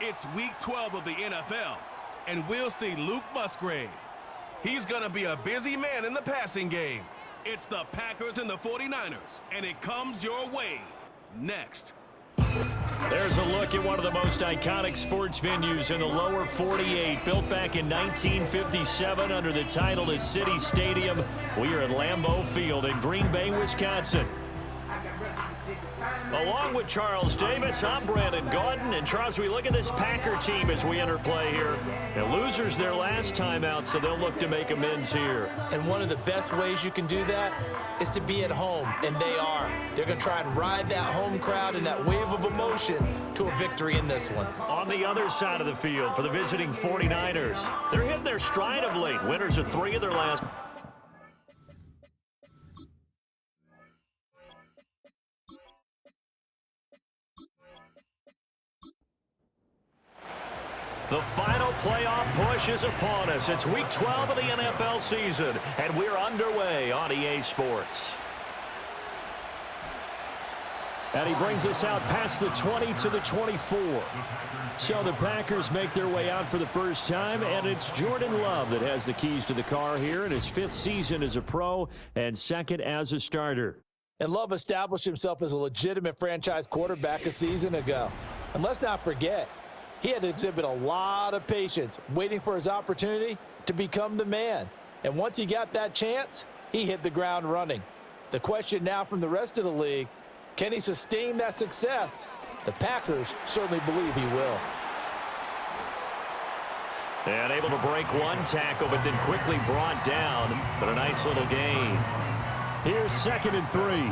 It's Week 12 of the NFL, and we'll see Luke Musgrave. He's going to be a busy man in the passing game. It's the Packers and the 49ers, and it comes your way next. There's a look at one of the most iconic sports venues in the lower 48, built back in 1957 under the title of City Stadium. We are at Lambeau Field in Green Bay, Wisconsin. Along with Charles Davis, I'm Brandon Gaudin. And Charles, we look at this Packer team as we enter play here. And losers their last time out, so they'll look to make amends here. And one of the best ways you can do that is to be at home, and they are. They're going to try and ride that home crowd and that wave of emotion to a victory in this one. On the other side of the field for the visiting 49ers, they're hitting their stride of late. Winners of 3 of their last. The final playoff push is upon us. It's Week 12 of the NFL season, and we're underway on EA Sports. And he brings us out past the 20 to the 24. So the Packers make their way out for the first time, and it's Jordan Love that has the keys to the car here in his 5th season as a pro and 2nd as a starter. And Love established himself as a legitimate franchise quarterback a season ago. And let's not forget, he had to exhibit a lot of patience, waiting for his opportunity to become the man. And once he got that chance, he hit the ground running. The question now from the rest of the league, can he sustain that success? The Packers certainly believe he will. And able to break one tackle, but then quickly brought down. But a nice little gain. Here's 2nd and 3.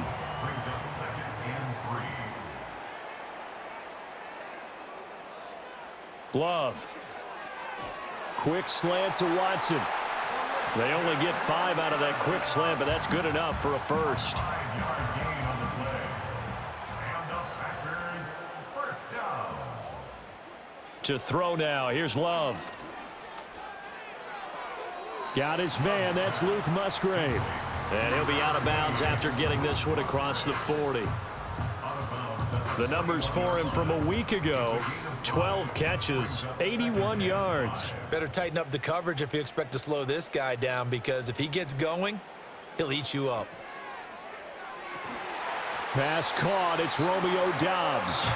Love. Quick slant to Watson. They only get 5 out of that quick slant, but that's good enough for a first. To throw now. Here's Love. Got his man. That's Luke Musgrave. And he'll be out of bounds after getting this one across the 40. The numbers for him from a week ago, 12 catches, 81 yards. Better tighten up the coverage if you expect to slow this guy down, because if he gets going, he'll eat you up. Pass caught. It's Romeo Doubs.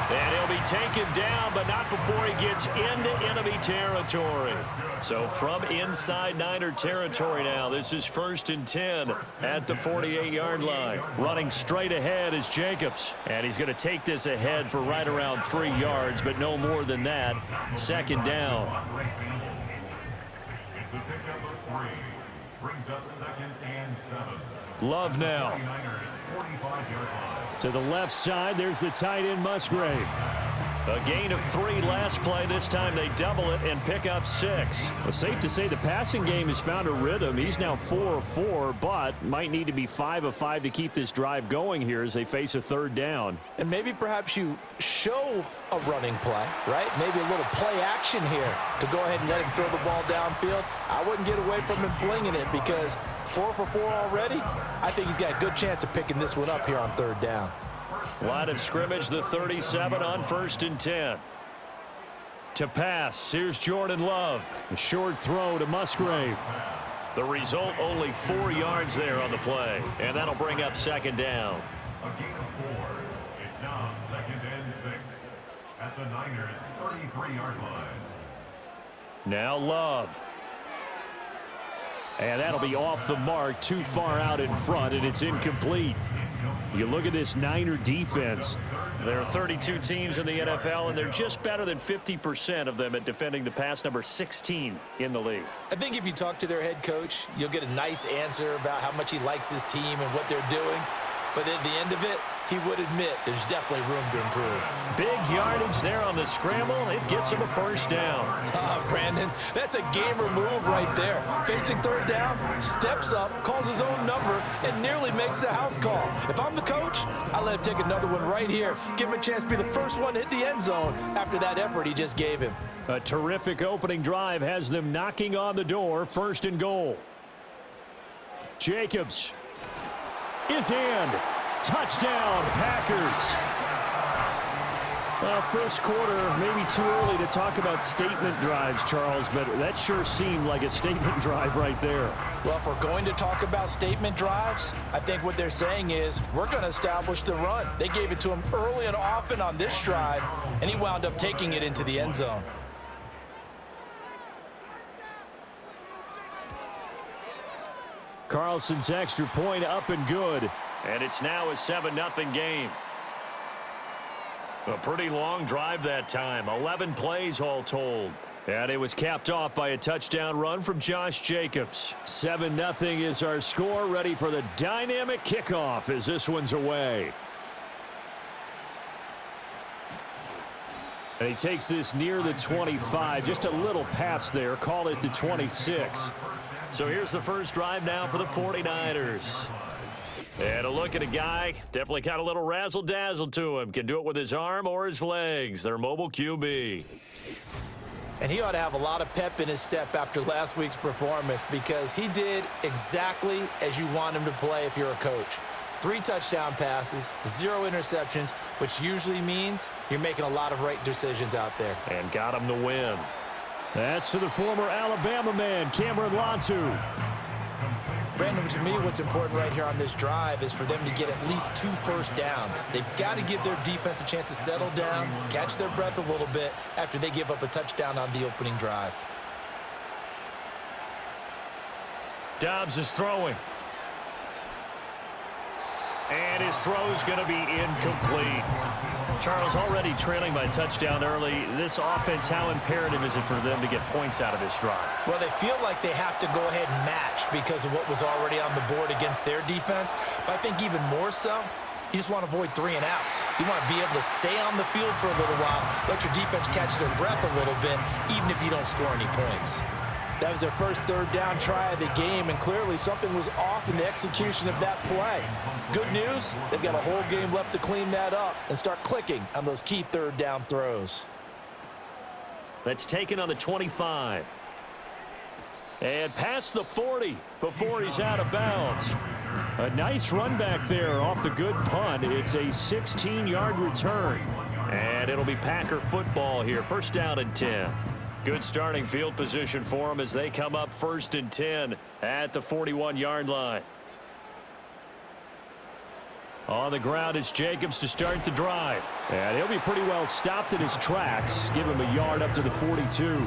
And he'll be taken down, but not before he gets into enemy territory. So from inside Niner territory now, this is 1st and 10 at the 48-yard line. Running straight ahead is Jacobs. And he's going to take this ahead for right around 3 yards, but no more than that. 2nd down. It's a pickup of 3. Brings up 2nd and 7. Love now. To the left side, there's the tight end Musgrave. A gain of 3 last play. This time they double it and pick up 6. Well, safe to say the passing game has found a rhythm. He's now 4 of 4, but might need to be 5 of 5 to keep this drive going here as they face a 3rd down. And maybe perhaps you show a running play, right? Maybe a little play action here to go ahead and let him throw the ball downfield. I wouldn't get away from him flinging it, because 4 for 4 already, I think he's got a good chance of picking this one up here on 3rd down. Line of scrimmage, the 37 on 1st and 10. To pass, here's Jordan Love. A short throw to Musgrave. The result, only 4 yards there on the play, and that'll bring up 2nd down. A gain of 4. It's now 2nd and 6 at the Niners' 33-yard line. Now Love. And that'll be off the mark, too far out in front, and it's incomplete. You look at this Niner defense. There are 32 teams in the NFL, and they're just better than 50% of them at defending the pass, number 16 in the league. I think if you talk to their head coach, you'll get a nice answer about how much he likes his team and what they're doing. But at the end of it, he would admit there's definitely room to improve. Big yardage there on the scramble. It gets him a 1st down. Brandon, that's a gamer move right there. Facing 3rd down, steps up, calls his own number, and nearly makes the house call. If I'm the coach, I let him take another one right here. Give him a chance to be the first one to hit the end zone after that effort he just gave him. A terrific opening drive has them knocking on the door. 1st and goal. Jacobs is in. Touchdown, Packers. Well, first quarter, maybe too early to talk about statement drives, Charles, but that sure seemed like a statement drive right there. Well, if we're going to talk about statement drives, I think what they're saying is we're going to establish the run. They gave it to him early and often on this drive, and he wound up taking it into the end zone. Carlson's extra point up and good. And it's now a 7-0 game. A pretty long drive that time. 11 plays all told. And it was capped off by a touchdown run from Josh Jacobs. 7-0 is our score. Ready for the dynamic kickoff as this one's away. And he takes this near the 25. Just a little pass there. Call it the 26. So here's the first drive now for the 49ers. And a look at a guy, definitely got a little razzle-dazzle to him. Can do it with his arm or his legs. Their mobile QB. And he ought to have a lot of pep in his step after last week's performance because he did exactly as you want him to play if you're a coach. 3 touchdown passes, 0 interceptions, which usually means you're making a lot of right decisions out there. And got him the win. That's to the former Alabama man, Cameron Latu. Brandon, to me, what's important right here on this drive is for them to get at least 2 first downs. They've got to give their defense a chance to settle down, catch their breath a little bit after they give up a touchdown on the opening drive. Dobbs is throwing. And his throw's going to be incomplete. Charles, already trailing by touchdown early. This offense, how imperative is it for them to get points out of this drive? Well, they feel like they have to go ahead and match because of what was already on the board against their defense. But I think even more so, you just want to avoid 3 and outs. You want to be able to stay on the field for a little while, let your defense catch their breath a little bit, even if you don't score any points. That was their first 3rd down try of the game, and clearly something was off in the execution of that play. Good news, they've got a whole game left to clean that up and start clicking on those key 3rd down throws. That's taken on the 25. And past the 40 before he's out of bounds. A nice run back there off the good punt. It's a 16-yard return. And it'll be Packer football here. First down and 10. Good starting field position for them as they come up 1st and 10 at the 41-yard line. On the ground, it's Jacobs to start the drive. And he'll be pretty well stopped in his tracks. Give him a yard up to the 42.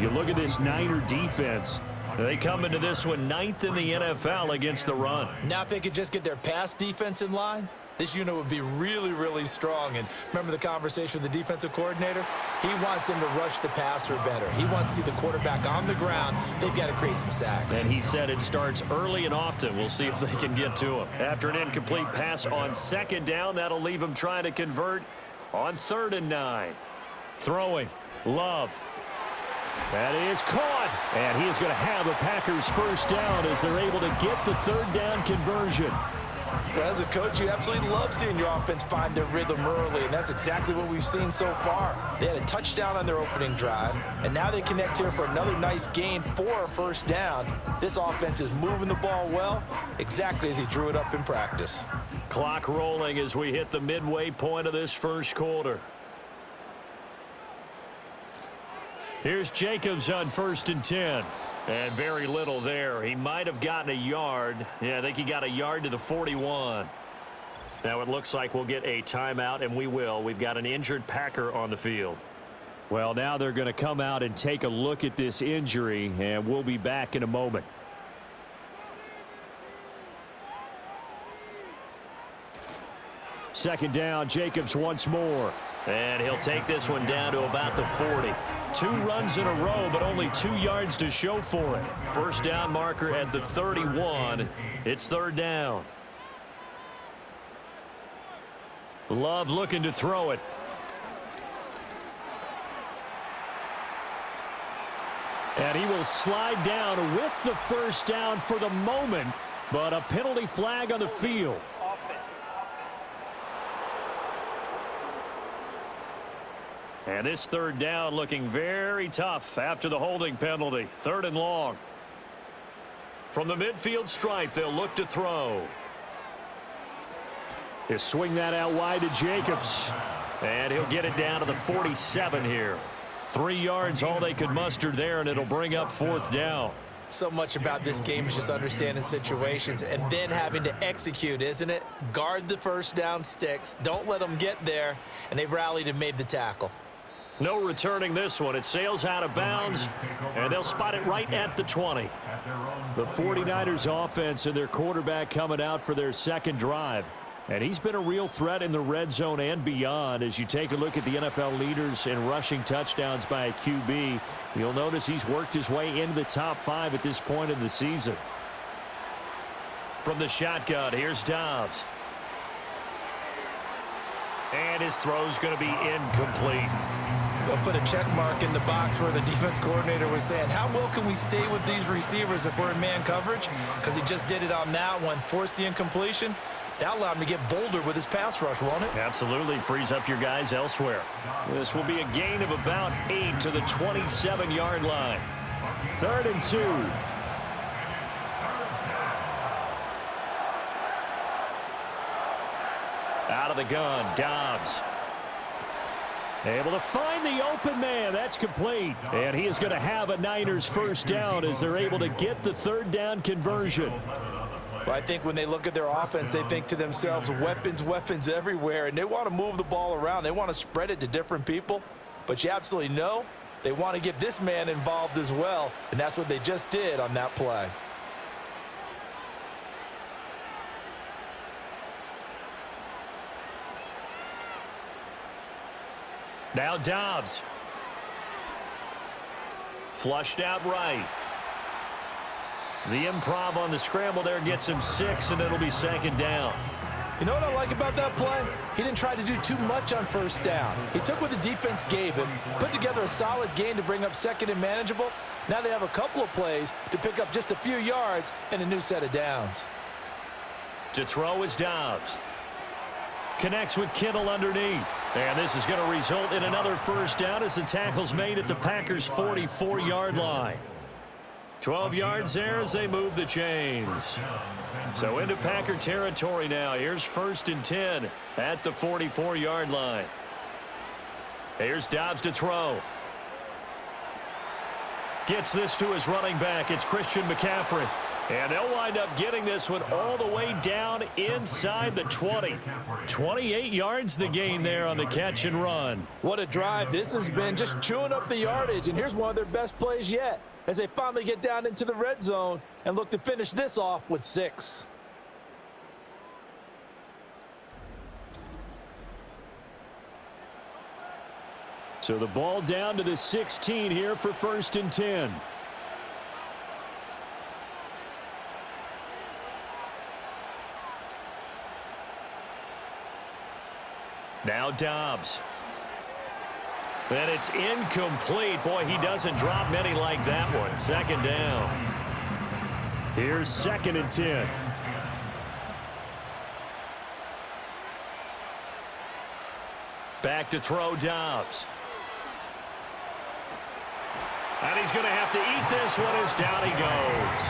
You look at this Niner defense. They come into this one 9th in the NFL against the run. Now if they could just get their pass defense in line, this unit would be really, really strong. And remember the conversation with the defensive coordinator? He wants them to rush the passer better. He wants to see the quarterback on the ground. They've got to create some sacks. And he said it starts early and often. We'll see if they can get to him. After an incomplete pass on 2nd down, that'll leave him trying to convert on 3rd and 9. Throwing. Love. That is caught. And he is going to have a Packers first down as they're able to get the 3rd down conversion. Well, as a coach, you absolutely love seeing your offense find their rhythm early, and that's exactly what we've seen so far. They had a touchdown on their opening drive, and now they connect here for another nice gain for a first down. This offense is moving the ball well, exactly as he drew it up in practice. Clock rolling as we hit the midway point of this first quarter. Here's Jacobs on 1st and 10. And very little there. He might have gotten a yard. Yeah, I think he got a yard to the 41. Now it looks like we'll get a timeout, and we will. We've got an injured Packer on the field. Well, now they're going to come out and take a look at this injury, and we'll be back in a moment. Second down, Jacobs once more. And he'll take this one down to about the 40. 2 runs in a row, but only 2 yards to show for it. First down marker at the 31. It's 3rd down. Love looking to throw it. And he will slide down with the first down for the moment, but a penalty flag on the field. And this 3rd down looking very tough after the holding penalty. 3rd and long. From the midfield stripe, they'll look to throw. You swing that out wide to Jacobs. And he'll get it down to the 47 here. 3 yards, all they could muster there, and it'll bring up 4th down. So much about this game is just understanding situations and then having to execute, isn't it? Guard the first down sticks. Don't let them get there. And they rallied and made the tackle. No returning this one. It sails out of bounds, and they'll spot it right at the 20. The 49ers offense and their quarterback coming out for their second drive. And he's been a real threat in the red zone and beyond. As you take a look at the NFL leaders in rushing touchdowns by a QB, you'll notice he's worked his way into the top 5 at this point in the season. From the shotgun, here's Dobbs. And his throw's going to be incomplete. They'll put a check mark in the box where the defense coordinator was saying, how well can we stay with these receivers if we're in man coverage? Because he just did it on that one, forced the incompletion. That allowed him to get bolder with his pass rush, won't it? Absolutely. Frees up your guys elsewhere. This will be a gain of about 8 to the 27-yard line. 3rd and 2. Out of the gun, Dobbs. Able to find the open man. That's complete. And he is going to have a Niners first down as they're able to get the 3rd down conversion. Well, I think when they look at their offense, they think to themselves, weapons, weapons everywhere, and they want to move the ball around. They want to spread it to different people, but you absolutely know they want to get this man involved as well, and that's what they just did on that play. Now Dobbs. Flushed out right. The improv on the scramble there gets him 6, and it'll be 2nd down. You know what I like about that play? He didn't try to do too much on first down. He took what the defense gave him, put together a solid gain to bring up 2nd and manageable. Now they have a couple of plays to pick up just a few yards and a new set of downs. To throw is Dobbs. Connects with Kittle underneath. And this is going to result in another first down as the tackle's made at the Packers' 44-yard line. 12 yards there as they move the chains. So into Packer territory now. Here's 1st and 10 at the 44-yard line. Here's Dobbs to throw. Gets this to his running back. It's Christian McCaffrey. And they'll wind up getting this one all the way down inside the 20. 28 yards the gain there on the catch and run. What a drive this has been, just chewing up the yardage. And here's one of their best plays yet as they finally get down into the red zone and look to finish this off with 6. So the ball down to the 16 here for 1st and 10. Now Dobbs. And it's incomplete. Boy, he doesn't drop many like that one. 2nd down. Here's 2nd and 10. Back to throw Dobbs. And he's going to have to eat this one as down he goes.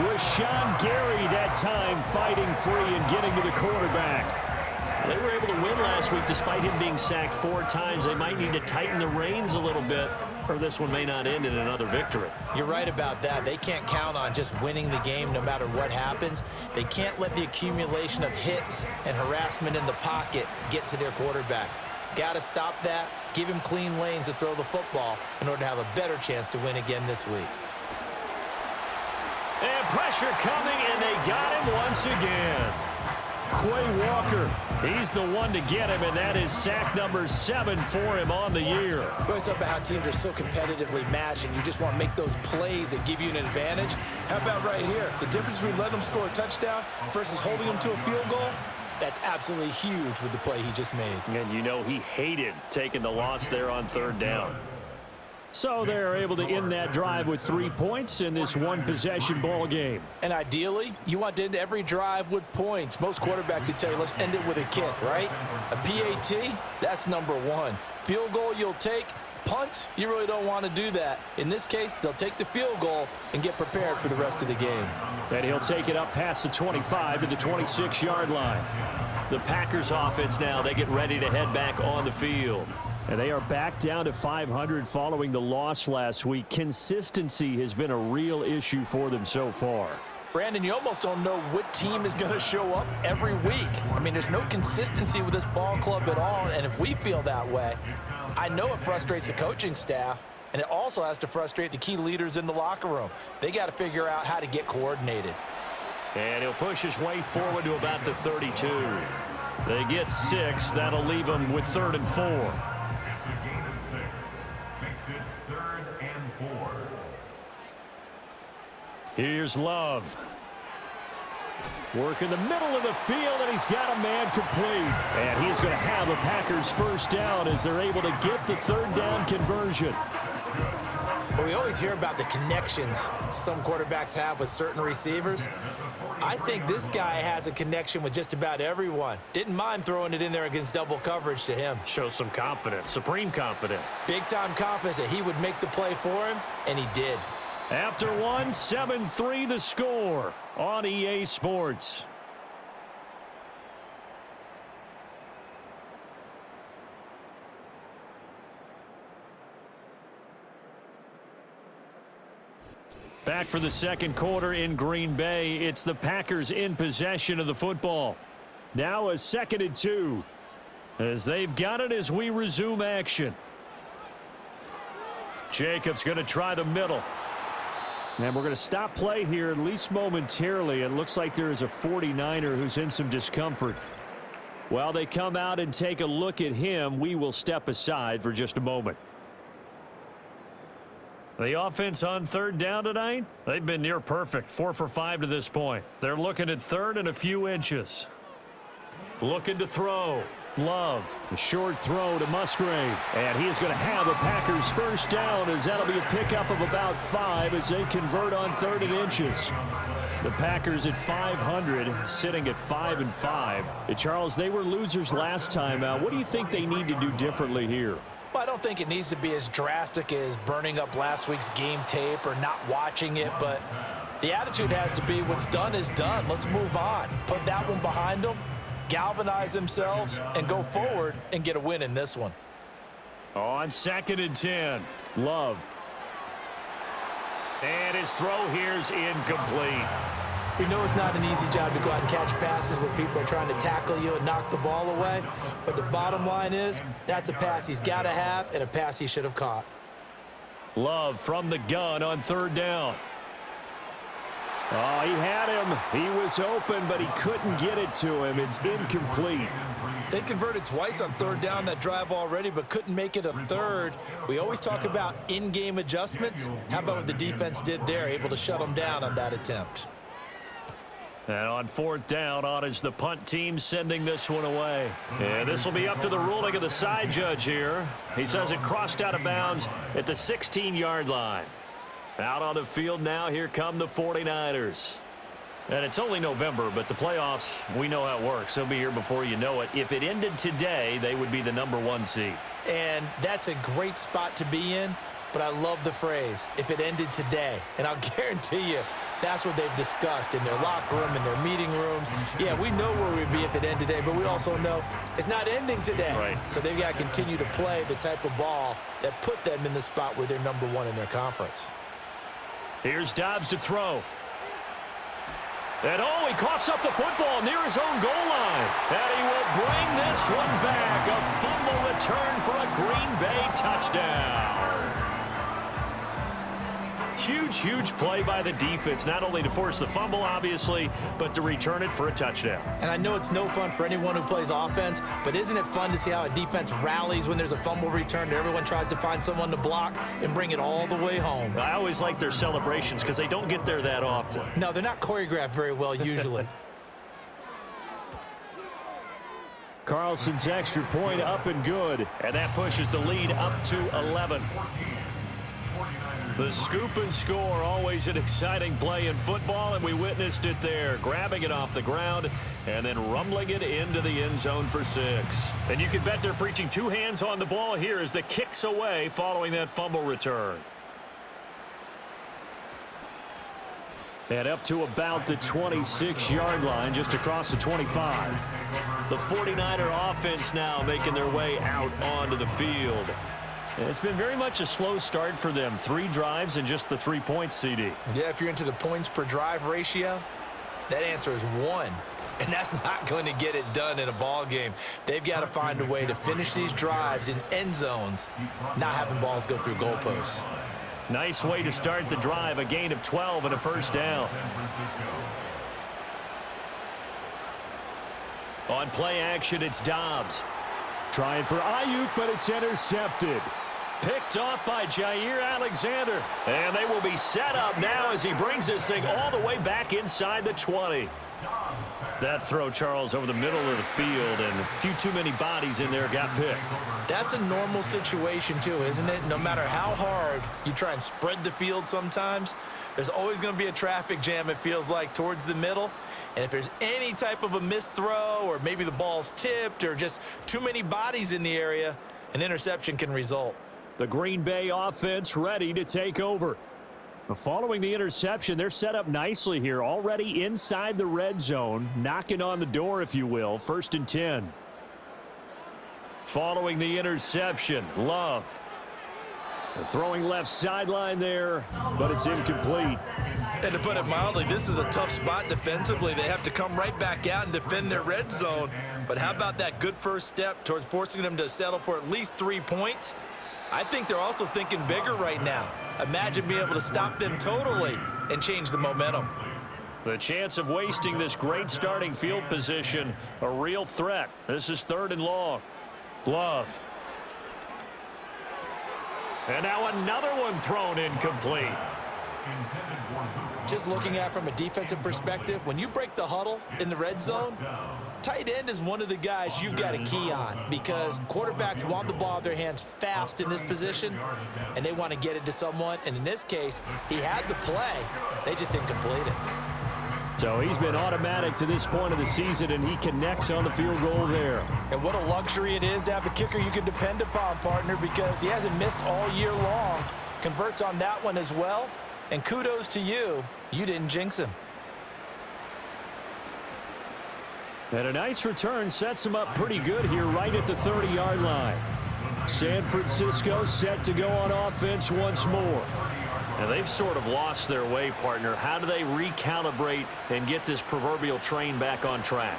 Rashawn Gary that time fighting free and getting to the quarterback. They were able to win last week despite him being sacked 4 times. They might need to tighten the reins a little bit, or this one may not end in another victory. You're right about that. They can't count on just winning the game no matter what happens. They can't let the accumulation of hits and harassment in the pocket get to their quarterback. Got to stop that, give him clean lanes to throw the football in order to have a better chance to win again this week. And pressure coming, and they got him once again. Quay Walker, he's the one to get him, and that is sack number 7 for him on the year. We always talk about how teams are so competitively matched, and you just want to make those plays that give you an advantage. How about right here? The difference between letting them score a touchdown versus holding them to a field goal, that's absolutely huge with the play he just made. And you know he hated taking the loss there on 3rd down. So they're able to end that drive with 3 points in this one-possession ball game. And ideally, you want to end every drive with points. Most quarterbacks would tell you, let's end it with a kick, right? A PAT, that's number 1. Field goal you'll take, punts, you really don't want to do that. In this case, they'll take the field goal and get prepared for the rest of the game. And he'll take it up past the 25 to the 26-yard line. The Packers offense now, they get ready to head back on the field. And they are back down to 500 following the loss last week. Consistency has been a real issue for them so far. Brandon, you almost don't know what team is going to show up every week. I mean, there's no consistency with this ball club at all, and if we feel that way, I know it frustrates the coaching staff, and it also has to frustrate the key leaders in the locker room. They got to figure out how to get coordinated. And he'll push his way forward to about the 32. They get 6. That'll leave them with 3rd and 4. It's a gain of 6. Makes it 3rd and 4. Here's Love. Work in the middle of the field, and he's got a man complete. And he's going to have the Packers first down as they're able to get the 3rd down conversion. But we always hear about the connections some quarterbacks have with certain receivers. I think this guy has a connection with just about everyone. Didn't mind throwing it in there against double coverage to him. Shows some confidence, supreme confidence. Big-time confidence that he would make the play for him, and he did. After one, 7-3 the score on EA Sports. Back for the second quarter in Green Bay. It's the Packers in possession of the football. Now a 2nd and 2 as they've got it as we resume action. Jacobs going to try the middle. And we're going to stop play here, at least momentarily. It looks like there is a 49er who's in some discomfort. While they come out and take a look at him, we will step aside for just a moment. The offense on 3rd down tonight, they've been near perfect. 4 for 5 to this point. They're looking at 3rd and a few inches. Looking to throw. Love, a short throw to Musgrave. And he is going to have a Packers first down as that'll be a pickup of about 5 as they convert on 3rd and inches. The Packers at 500, sitting at 5-5. Charles, they were losers last time out. What do you think they need to do differently here? Well, I don't think it needs to be as drastic as burning up last week's game tape or not watching it, but the attitude has to be what's done is done. Let's move on. Put that one behind them. Galvanize themselves and go forward and get a win in this one. On 2nd and 10, Love. And his throw here's incomplete. We know it's not an easy job to go out and catch passes when people are trying to tackle you and knock the ball away, but the bottom line is that's a pass he's got to have and a pass he should have caught. Love from the gun on 3rd down. Oh, he had him. He was open, but he couldn't get it to him. It's incomplete. They converted twice on 3rd down that drive already, but couldn't make it a 3rd. We always talk about in-game adjustments. How about what the defense did there, able to shut them down on that attempt? And on 4th down, on is the punt team sending this one away. And this will be up to the ruling of the side judge here. He says it crossed out of bounds at the 16-yard line. Out on the field now, here come the 49ers. And it's only November, but the playoffs, we know how it works. They'll be here before you know it. If it ended today, they would be the #1 seed. And that's a great spot to be in, but I love the phrase, if it ended today. And I'll guarantee you, that's what they've discussed in their locker room, in their meeting rooms. Yeah, we know where we'd be if it ended today, but we also know it's not ending today. Right. So they've got to continue to play the type of ball that put them in the spot where they're #1 in their conference. Here's Dobbs to throw. And oh, he coughs up the football near his own goal line. And he will bring this one back. A fumble return for a Green Bay touchdown. Huge, huge play by the defense, not only to force the fumble, obviously, but to return it for a touchdown. And I know it's no fun for anyone who plays offense, but isn't it fun to see how a defense rallies when there's a fumble return and everyone tries to find someone to block and bring it all the way home? I always like their celebrations because they don't get there that often. No, they're not choreographed very well usually. Carlson's extra point up and good. And that pushes the lead up to 11. 49ers The scoop and score, always an exciting play in football, and we witnessed it there, grabbing it off the ground and then rumbling it into the end zone for 6. And you can bet they're preaching 2 hands on the ball here as the kick's away following that fumble return. And up to about the 26-yard line, just across the 25. The 49er offense now making their way out onto the field. And it's been very much a slow start for them. 3 drives and just the 3 points, CD. Yeah, if you're into the points per drive ratio, that answer is 1. And that's not going to get it done in a ball game. They've got to find a way to finish these drives in end zones, not having balls go through goalposts. Nice way to start the drive, a gain of 12 and a first down. On play action, it's Dobbs. Trying for Ayuk, but it's intercepted. Picked off by Jair Alexander. And they will be set up now as he brings this thing all the way back inside the 20. That throw, Charles, over the middle of the field, and a few too many bodies in there got picked. That's a normal situation, too, isn't it? No matter how hard you try and spread the field sometimes, there's always going to be a traffic jam, it feels like, towards the middle. And if there's any type of a missed throw or maybe the ball's tipped or just too many bodies in the area, an interception can result. The Green Bay offense ready to take over. Following the interception, they're set up nicely here, already inside the red zone, knocking on the door, if you will, 1st and 10. Following the interception, Love. They're throwing left sideline there, but it's incomplete. And to put it mildly, this is a tough spot defensively. They have to come right back out and defend their red zone. But how about that good first step towards forcing them to settle for at least 3 points? I think they're also thinking bigger right now. Imagine being able to stop them totally and change the momentum. The chance of wasting this great starting field position, a real threat. This is 3rd and long. Love. And now another one thrown incomplete. Just looking at it from a defensive perspective, when you break the huddle in the red zone, tight end is one of the guys you've got to key on because quarterbacks want the ball in their hands fast in this position, and they want to get it to someone. And in this case, he had the play. They just didn't complete it. So he's been automatic to this point of the season, and he connects on the field goal there. And what a luxury it is to have a kicker you can depend upon, partner, because he hasn't missed all year long. Converts on that one as well. And kudos to you. You didn't jinx him. And a nice return sets him up pretty good here right at the 30-yard line. San Francisco set to go on offense once more. And they've sort of lost their way, partner. How do they recalibrate and get this proverbial train back on track?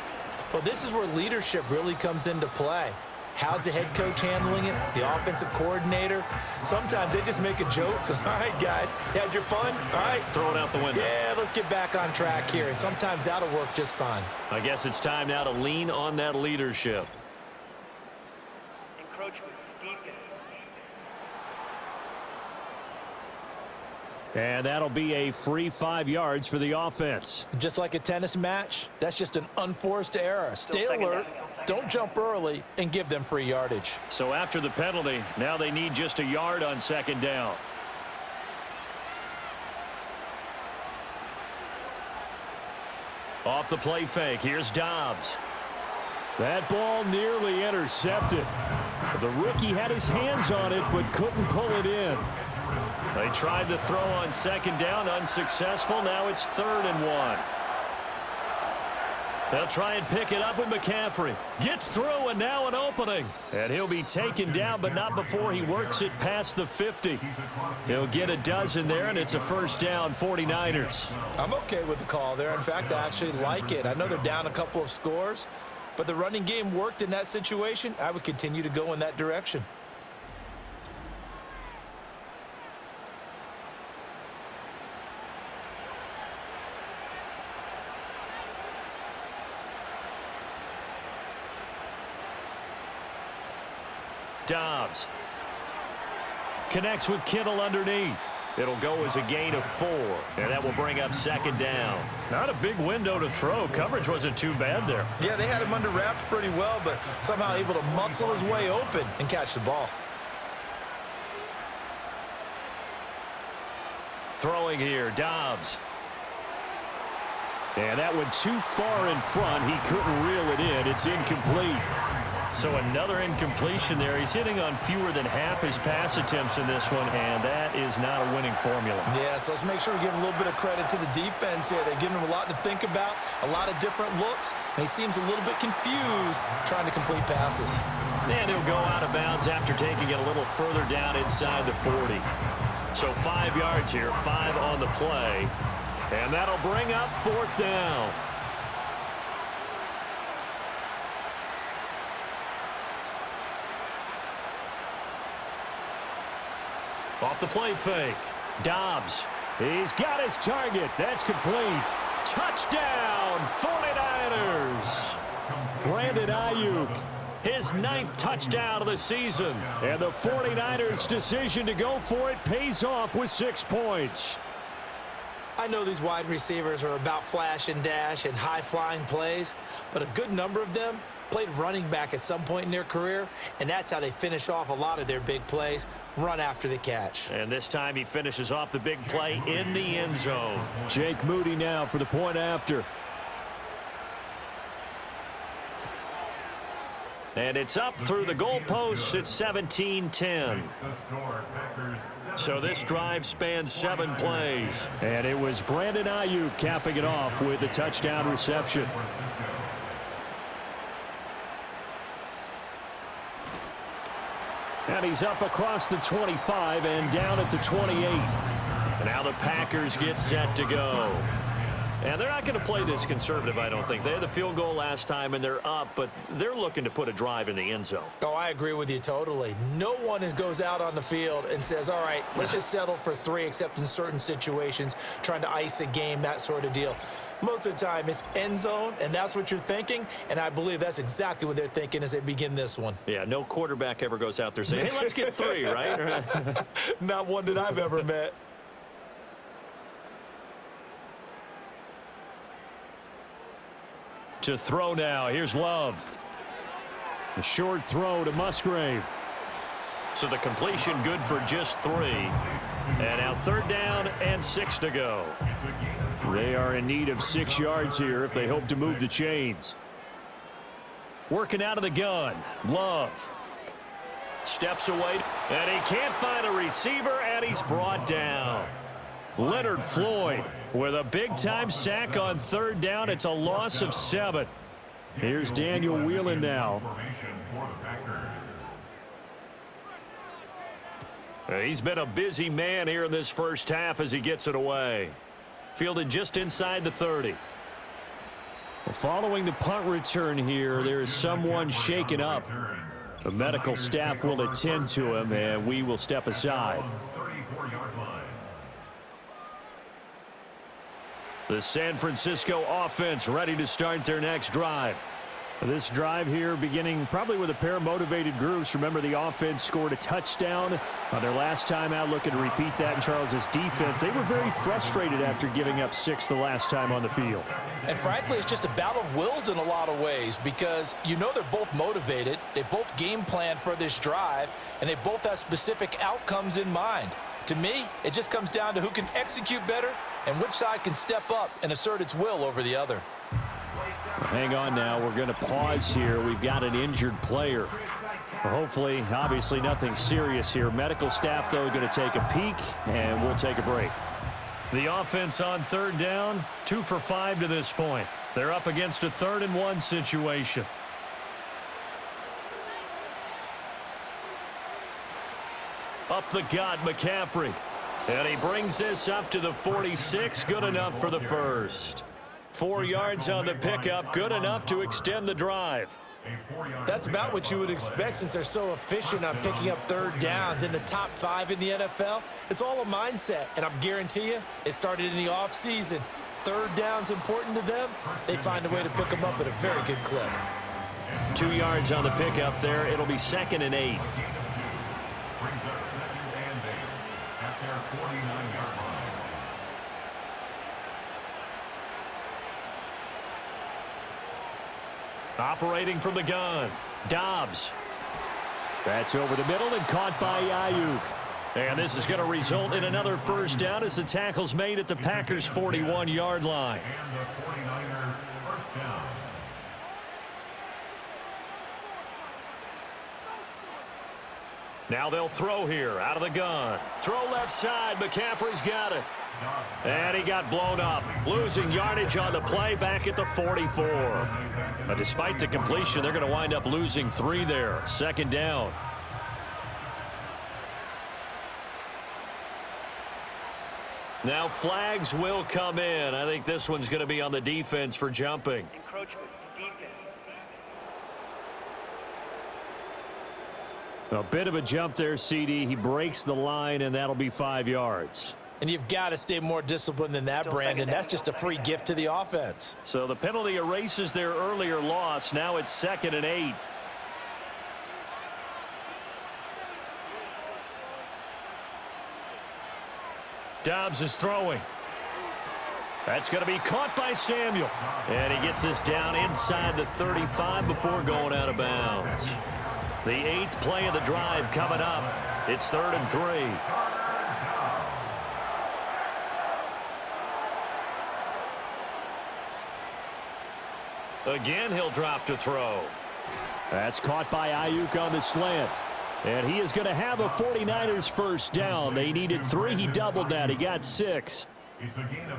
Well, this is where leadership really comes into play. How's the head coach handling it? The offensive coordinator? Sometimes they just make a joke. All right, guys, had your fun? All right. Throw it out the window. Yeah, let's get back on track here. And sometimes that'll work just fine. I guess it's time now to lean on that leadership. Encroachment defense. And that'll be a free 5 yards for the offense. Just like a tennis match, that's just an unforced error. Stay alert, don't jump early, and give them free yardage. So after the penalty, now they need just a yard on 2nd down. Off the play fake, here's Dobbs. That ball nearly intercepted. The rookie had his hands on it, but couldn't pull it in. They tried to throw on 2nd down, unsuccessful. Now it's 3rd and 1. They'll try and pick it up with McCaffrey. Gets through, and now an opening. And he'll be taken down, but not before he works it past the 50. He'll get a dozen there, and it's a first down, 49ers. I'm okay with the call there. In fact, I actually like it. I know they're down a couple of scores, but the running game worked in that situation. I would continue to go in that direction. Dobbs connects with Kittle underneath. It'll go as a gain of 4, and that will bring up 2nd down. Not a big window to throw. Coverage wasn't too bad there. Yeah, they had him under wraps pretty well, but somehow able to muscle his way open and catch the ball. Throwing here, Dobbs. And that went too far in front. He couldn't reel it in. It's incomplete. So another incompletion there. He's hitting on fewer than half his pass attempts in this one, and that is not a winning formula. Yeah, so let's make sure we give a little bit of credit to the defense here. They're giving him a lot to think about, a lot of different looks, and he seems a little bit confused trying to complete passes. And he'll go out of bounds after taking it a little further down inside the 40. So 5 yards here, 5 on the play, and that'll bring up 4th down. Off the play fake. Dobbs. He's got his target. That's complete. Touchdown, 49ers. Brandon Ayuk, his 9th touchdown of the season. And the 49ers' decision to go for it pays off with 6 points. I know these wide receivers are about flash and dash and high-flying plays, but a good number of them played running back at some point in their career, and that's how they finish off a lot of their big plays, run after the catch. And this time he finishes off the big play in the end zone. Jake Moody now for the point after. And it's up through the goalposts. It's 17-10. So this drive spans 7 plays. And it was Brandon Ayuk capping it off with a touchdown reception. And he's up across the 25 and down at the 28. And now the Packers get set to go. And they're not going to play this conservative, I don't think. They had the field goal last time, and they're up, but they're looking to put a drive in the end zone. Oh, I agree with you totally. No one goes out on the field and says, all right, let's just settle for 3, except in certain situations, trying to ice a game, that sort of deal. Most of the time, it's end zone, and that's what you're thinking, and I believe that's exactly what they're thinking as they begin this one. Yeah, no quarterback ever goes out there saying, hey, let's get 3, right? Not one that I've ever met. To throw now. Here's Love. A short throw to Musgrave. So the completion good for just 3. And now 3rd down and 6 to go. They are in need of 6 yards here if they hope to move the chains. Working out of the gun. Love. Steps away. And he can't find a receiver, and he's brought down. Leonard Floyd with a big-time sack on 3rd down. It's a loss of 7. Here's Daniel Whelan now. He's been a busy man here in this first half as he gets it away. Fielded just inside the 30. Following the punt return here, there is someone shaken up. The medical staff will attend to him, and we will step aside. The San Francisco offense ready to start their next drive. This drive here beginning probably with a pair of motivated groups. Remember, the offense scored a touchdown on their last time out, looking to repeat that in Charles' defense. They were very frustrated after giving up 6 the last time on the field. And frankly, it's just a battle of wills in a lot of ways, because you know they're both motivated, they both game plan for this drive, and they both have specific outcomes in mind. To me, it just comes down to who can execute better and which side can step up and assert its will over the other. Hang on now. We're going to pause here. We've got an injured player. Hopefully, obviously nothing serious here. Medical staff, though, going to take a peek, and we'll take a break. The offense on 3rd down, 2 for 5 to this point. They're up against a 3rd and 1 situation. Up the gut, McCaffrey. And he brings this up to the 46. Good enough for the first. 4 yards on the pickup. Good enough to extend the drive. That's about what you would expect since they're so efficient on picking up 3rd downs in the top 5 in the NFL. It's all a mindset, and I guarantee you it started in the offseason. 3rd down's important to them. They find a way to pick them up at a very good clip. 2 yards on the pickup there. It'll be 2nd and 8. Operating from the gun, Dobbs. That's over the middle and caught by Ayuk. And this is going to result in another first down as the tackle's made at the Packers' 41-yard line. And the 49er first down. Now they'll throw here out of the gun. Throw left side. McCaffrey's got it. And he got blown up, losing yardage on the play back at the 44. But despite the completion, they're going to wind up losing 3 there. Second down. Now flags will come in. I think this one's going to be on the defense for jumping. Encroachment, defense. A bit of a jump there, CD. He breaks the line, and that'll be 5 yards. And you've got to stay more disciplined than that, Brandon. That's just a free gift to the offense. So the penalty erases their earlier loss. Now it's 2nd and 8. Dobbs is throwing. That's going to be caught by Samuel. And he gets this down inside the 35 before going out of bounds. The 8th play of the drive coming up. It's 3rd and 3. Again, he'll drop to throw. That's caught by Ayuk on the slant. And he is going to have a 49ers first down. They needed 3. He doubled that. He got 6.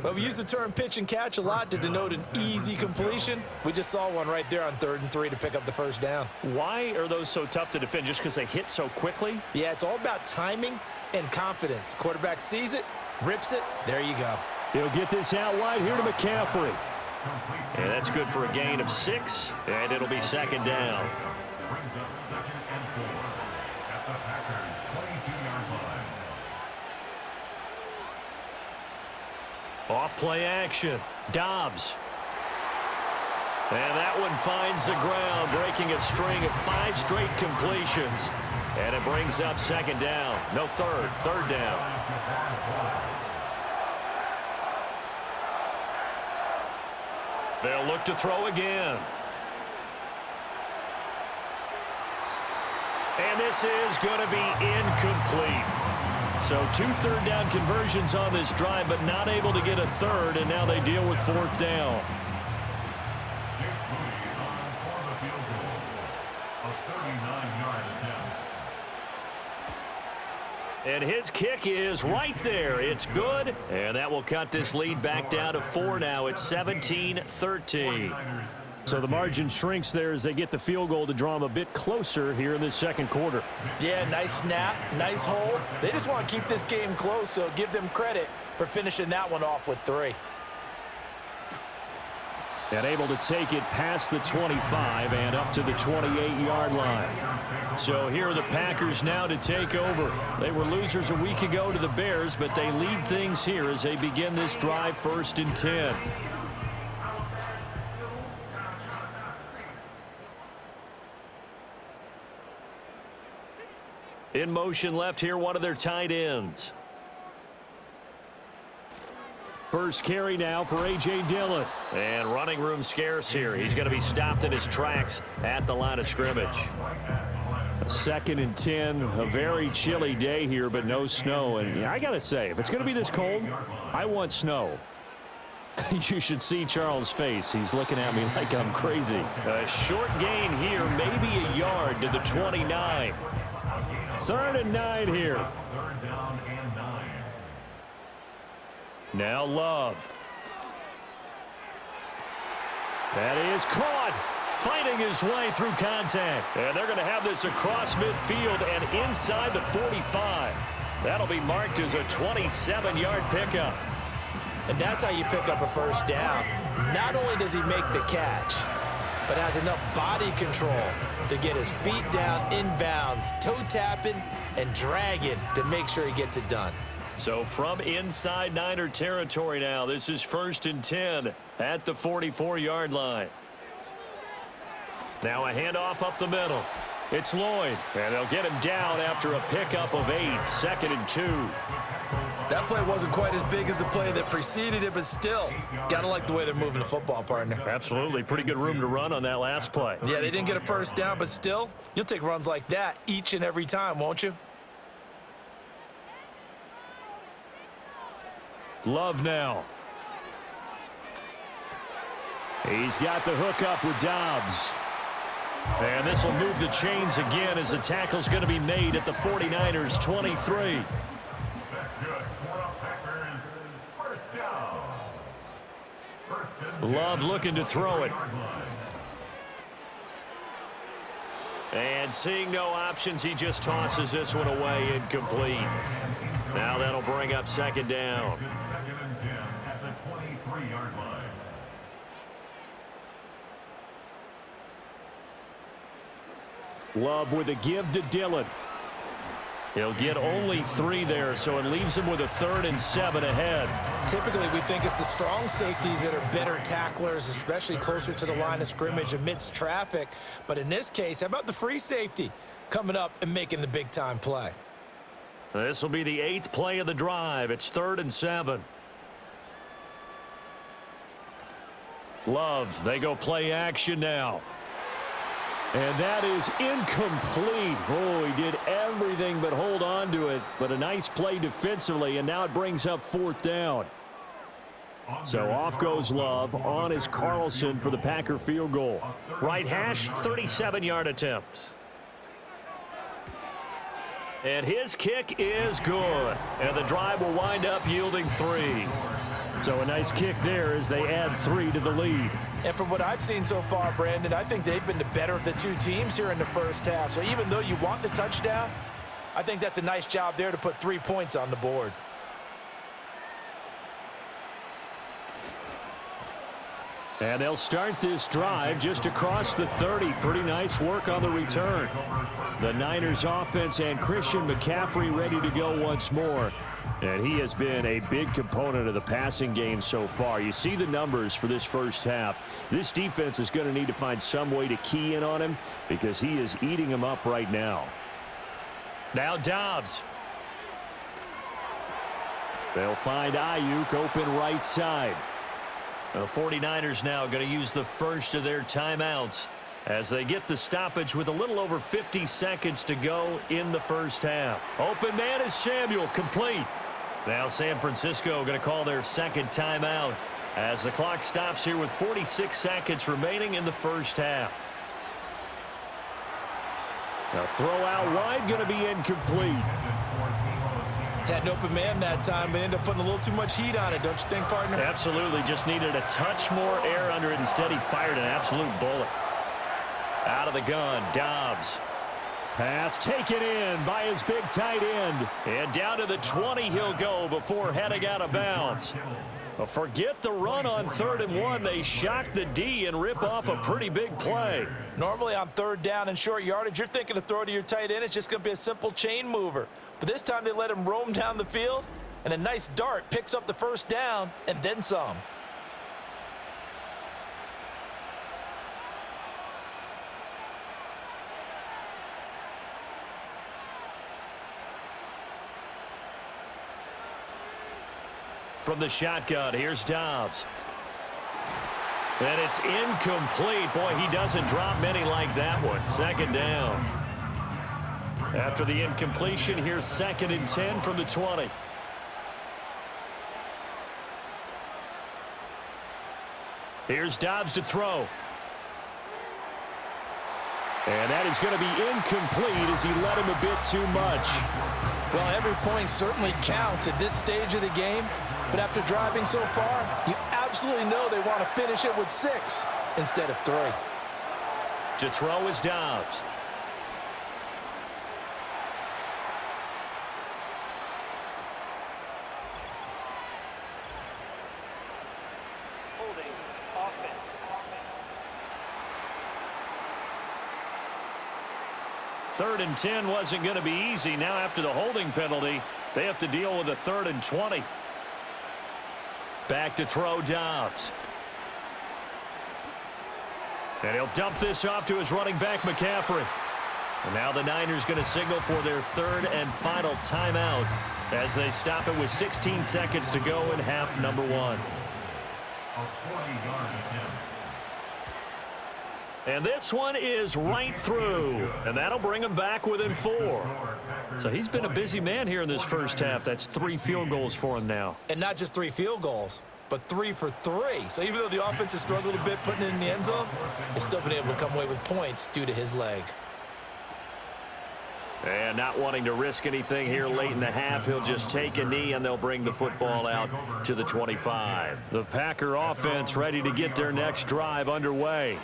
Well, we use the term pitch and catch a lot to denote an easy completion. We just saw one right there on 3rd and 3 to pick up the first down. Why are those so tough to defend? Just because they hit so quickly? Yeah, it's all about timing and confidence. Quarterback sees it, rips it, there you go. He'll get this out wide here to McCaffrey. And that's good for a gain of 6, and it'll be 2nd down. Brings up 2nd and 4 at the Packers' 22-yard line. Off play action. Dobbs. And that one finds the ground, breaking a string of 5 straight completions. And it brings up 2nd down. No, 3rd down. They'll look to throw again. And this is going to be incomplete. So 2 third down conversions on this drive, but not able to get a 3rd, and now they deal with 4th down. Jake Moody on for the field goal. A 39-yard attempt. And his kick is right there. It's good. And that will cut this lead back down to 4 now. It's 17-13. So the margin shrinks there as they get the field goal to draw them a bit closer here in this 2nd quarter. Yeah, nice snap, nice hold. They just want to keep this game close, so give them credit for finishing that one off with 3. And able to take it past the 25 and up to the 28-yard line. So here are the Packers now to take over. They were losers a week ago to the Bears, but they lead things here as they begin this drive 1st and 10. In motion left here, one of their tight ends. First carry now for A.J. Dillon. And running room scarce here. He's going to be stopped in his tracks at the line of scrimmage. 2nd and 10. A very chilly day here, but no snow. And I got to say, if it's going to be this cold, I want snow. You should see Charles' face. He's looking at me like I'm crazy. A short gain here, maybe a yard to the 29. 3rd and 9 here. 3rd down and 9. Now Love. That is caught. Fighting his way through contact. And they're going to have this across midfield and inside the 45. That'll be marked as a 27-yard pickup. And that's how you pick up a first down. Not only does he make the catch, but has enough body control to get his feet down inbounds, toe tapping and dragging to make sure he gets it done. So from inside Niner territory now, this is 1st and 10 at the 44-yard line. Now a handoff up the middle. It's Lloyd, and they'll get him down after a pickup of 8, 2nd and 2. That play wasn't quite as big as the play that preceded it, but still, gotta like the way they're moving the football, partner. Absolutely. Pretty good room to run on that last play. Yeah, they didn't get a first down, but still, you'll take runs like that each and every time, won't you? Love now. He's got the hook up with Dobbs. And this will move the chains again as the tackle's going to be made at the 49ers 23. That's good. For the Packers, first down. First and 10 Love looking to throw it. yard line. And seeing no options, he just tosses this one away incomplete. Now that'll bring up second down. It's second and 10 at the 23-yard line. Love with a give to Dillon. He'll get only 3 there, so it leaves him with a 3rd and 7 ahead. Typically, we think it's the strong safeties that are better tacklers, especially closer to the line of scrimmage amidst traffic. But in this case, how about the free safety coming up and making the big-time play? This will be the 8th play of the drive. It's 3rd and 7. Love, they go play action now. And that is incomplete. Oh, he did everything but hold on to it. But a nice play defensively, and now it brings up 4th down. So off goes Love. On is Carlson for the Packer field goal. Right hash, 37-yard attempt. And his kick is good. And the drive will wind up yielding 3. So a nice kick there as they add 3 to the lead. And from what I've seen so far, Brandon, I think they've been the better of the two teams here in the first half. So even though you want the touchdown, I think that's a nice job there to put 3 points on the board. And they'll start this drive just across the 30. Pretty nice work on the return. The Niners offense and Christian McCaffrey ready to go once more. And he has been a big component of the passing game so far. You see the numbers for this first half. This defense is going to need to find some way to key in on him because he is eating them up right now. Now Dobbs. They'll find Ayuk open right side. The 49ers now going to use the first of their timeouts as they get the stoppage with a little over 50 seconds to go in the first half. Open man is Samuel, complete. Now San Francisco going to call their second timeout as the clock stops here with 46 seconds remaining in the first half. Now throw out wide going to be incomplete. Had an open man that time, but ended up putting a little too much heat on it, don't you think, partner? Absolutely, just needed a touch more air under it. Instead, he fired an absolute bullet. Out of the gun, Dobbs. Pass taken in by his big tight end. And down to the 20 he'll go before heading out of bounds. But forget the run on 3rd and 1. They shock the D and rip off a pretty big play. Normally on 3rd down and short yardage, you're thinking to throw to your tight end. It's just going to be a simple chain mover. But this time they let him roam down the field, and a nice dart picks up the first down and then some. From the shotgun, here's Dobbs. And it's incomplete. Boy, he doesn't drop many like that one. 2nd down. After the incompletion, here's 2nd and 10 from the 20. Here's Dobbs to throw. And that is going to be incomplete as he let him a bit too much. Well, every point certainly counts at this stage of the game. But after driving so far, you absolutely know they want to finish it with 6 instead of 3. To throw is Dobbs. Third and 10 wasn't going to be easy. Now after the holding penalty, they have to deal with a 3rd and 20. Back to throw Dobbs. And he'll dump this off to his running back, McCaffrey. And now the Niners going to signal for their 3rd and final timeout as they stop it with 16 seconds to go in half number 1. A 40-yard attempt. And this one is right through. And that'll bring them back within 4. So he's been a busy man here in this first half. That's 3 field goals for him now. And not just 3 field goals, but 3 for 3. So even though the offense has struggled a bit putting it in the end zone, they've still been able to come away with points due to his leg. And not wanting to risk anything here late in the half, he'll just take a knee and they'll bring the football out to the 25. The Packer offense ready to get their next drive underway.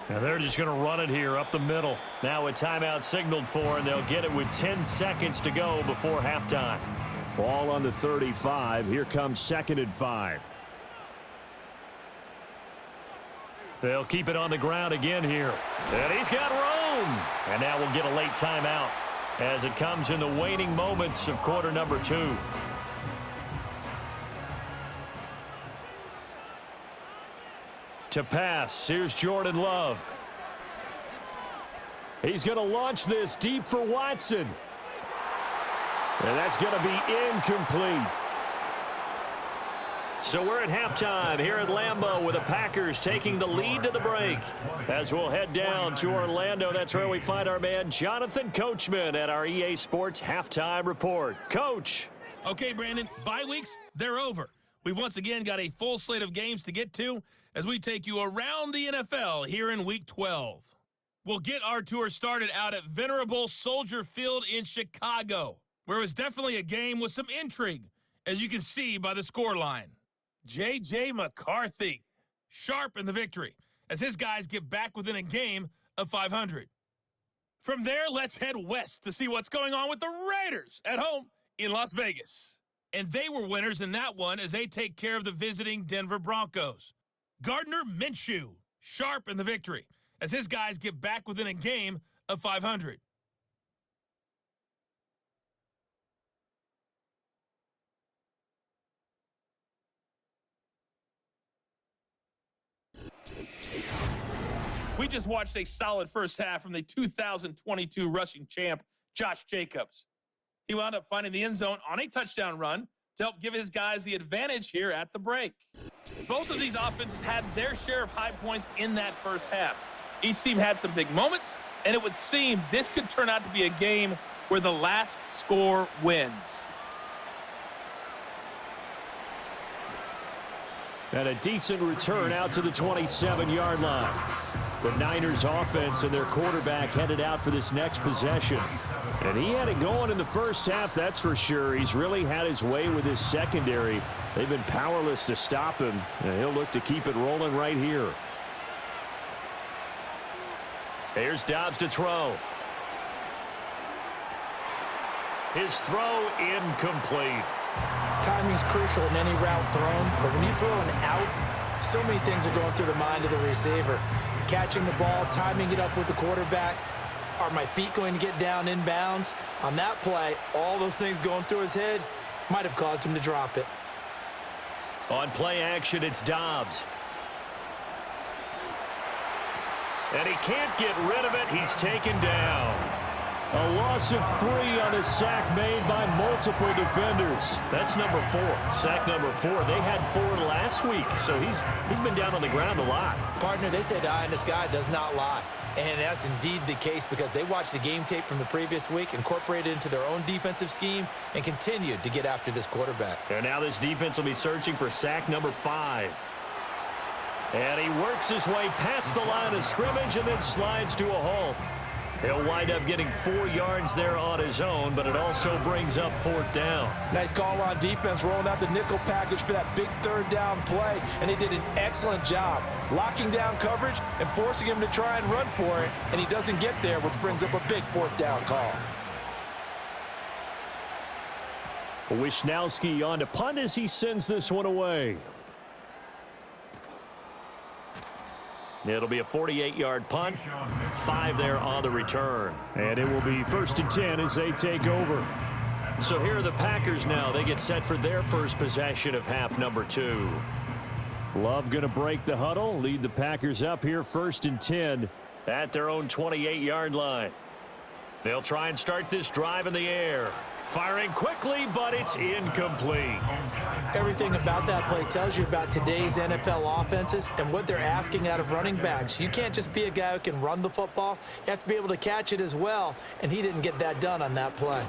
And they're just going to run it here up the middle. Now a timeout signaled for, and they'll get it with 10 seconds to go before halftime. Ball on the 35. Here comes 2nd and 5. They'll keep it on the ground again here. And he's got room. And now we'll get a late timeout as it comes in the waning moments of quarter number 2. To pass, here's Jordan Love. He's going to launch this deep for Watson. And that's going to be incomplete. So we're at halftime here at Lambeau with the Packers taking the lead to the break. As we'll head down to Orlando, that's where we find our man Jonathan Coachman at our EA Sports Halftime Report. Coach. Okay, Brandon, bye weeks, they're over. We've once again got a full slate of games to get to as we take you around the NFL here in Week 12. We'll get our tour started out at venerable Soldier Field in Chicago, where it was definitely a game with some intrigue, as you can see by the scoreline. J.J. McCarthy, sharp in the victory, as his guys get back within a game of 500. From there, let's head west to see what's going on with the Raiders at home in Las Vegas. And they were winners in that one as they take care of the visiting Denver Broncos. Gardner Minshew, sharp in the victory, as his guys get back within a game of 500. We just watched a solid first half from the 2022 rushing champ, Josh Jacobs. He wound up finding the end zone on a touchdown run to help give his guys the advantage here at the break. Both of these offenses had their share of high points in that first half. Each team had some big moments, and it would seem this could turn out to be a game where the last score wins. And a decent return out to the 27-yard line. The Niners offense and their quarterback headed out for this next possession. And he had it going in the first half, that's for sure. He's really had his way with his secondary. They've been powerless to stop him, and he'll look to keep it rolling right here. Here's Dobbs to throw. His throw incomplete. Timing's crucial in any route thrown, but when you throw an out, so many things are going through the mind of the receiver. Catching the ball, timing it up with the quarterback. Are my feet going to get down in bounds? On that play, all those things going through his head might have caused him to drop it. On play action, it's Dobbs. And he can't get rid of it. He's taken down. A loss of 3 on a sack made by multiple defenders. That's number 4. Sack number 4. They had 4 last week, so he's been down on the ground a lot. Partner, they say the eye in the sky does not lie. And that's indeed the case because they watched the game tape from the previous week, incorporated it into their own defensive scheme, and continued to get after this quarterback. And now this defense will be searching for sack number 5. And he works his way past the line of scrimmage and then slides to a halt. He'll wind up getting 4 yards there on his own, but it also brings up 4th down. Nice call on defense, rolling out the nickel package for that big 3rd down play, and he did an excellent job locking down coverage and forcing him to try and run for it, and he doesn't get there, which brings up a big 4th down call. Wisnowski on to punt as he sends this one away. It'll be a 48-yard punt, 5 there on the return. And it will be 1st and 10 as they take over. So here are the Packers now. They get set for their first possession of half number 2. Love going to break the huddle, lead the Packers up here 1st and 10. At their own 28-yard line. They'll try and start this drive in the air. Firing quickly, but it's incomplete. Everything about that play tells you about today's NFL offenses and what they're asking out of running backs. You can't just be a guy who can run the football. You have to be able to catch it as well, and he didn't get that done on that play.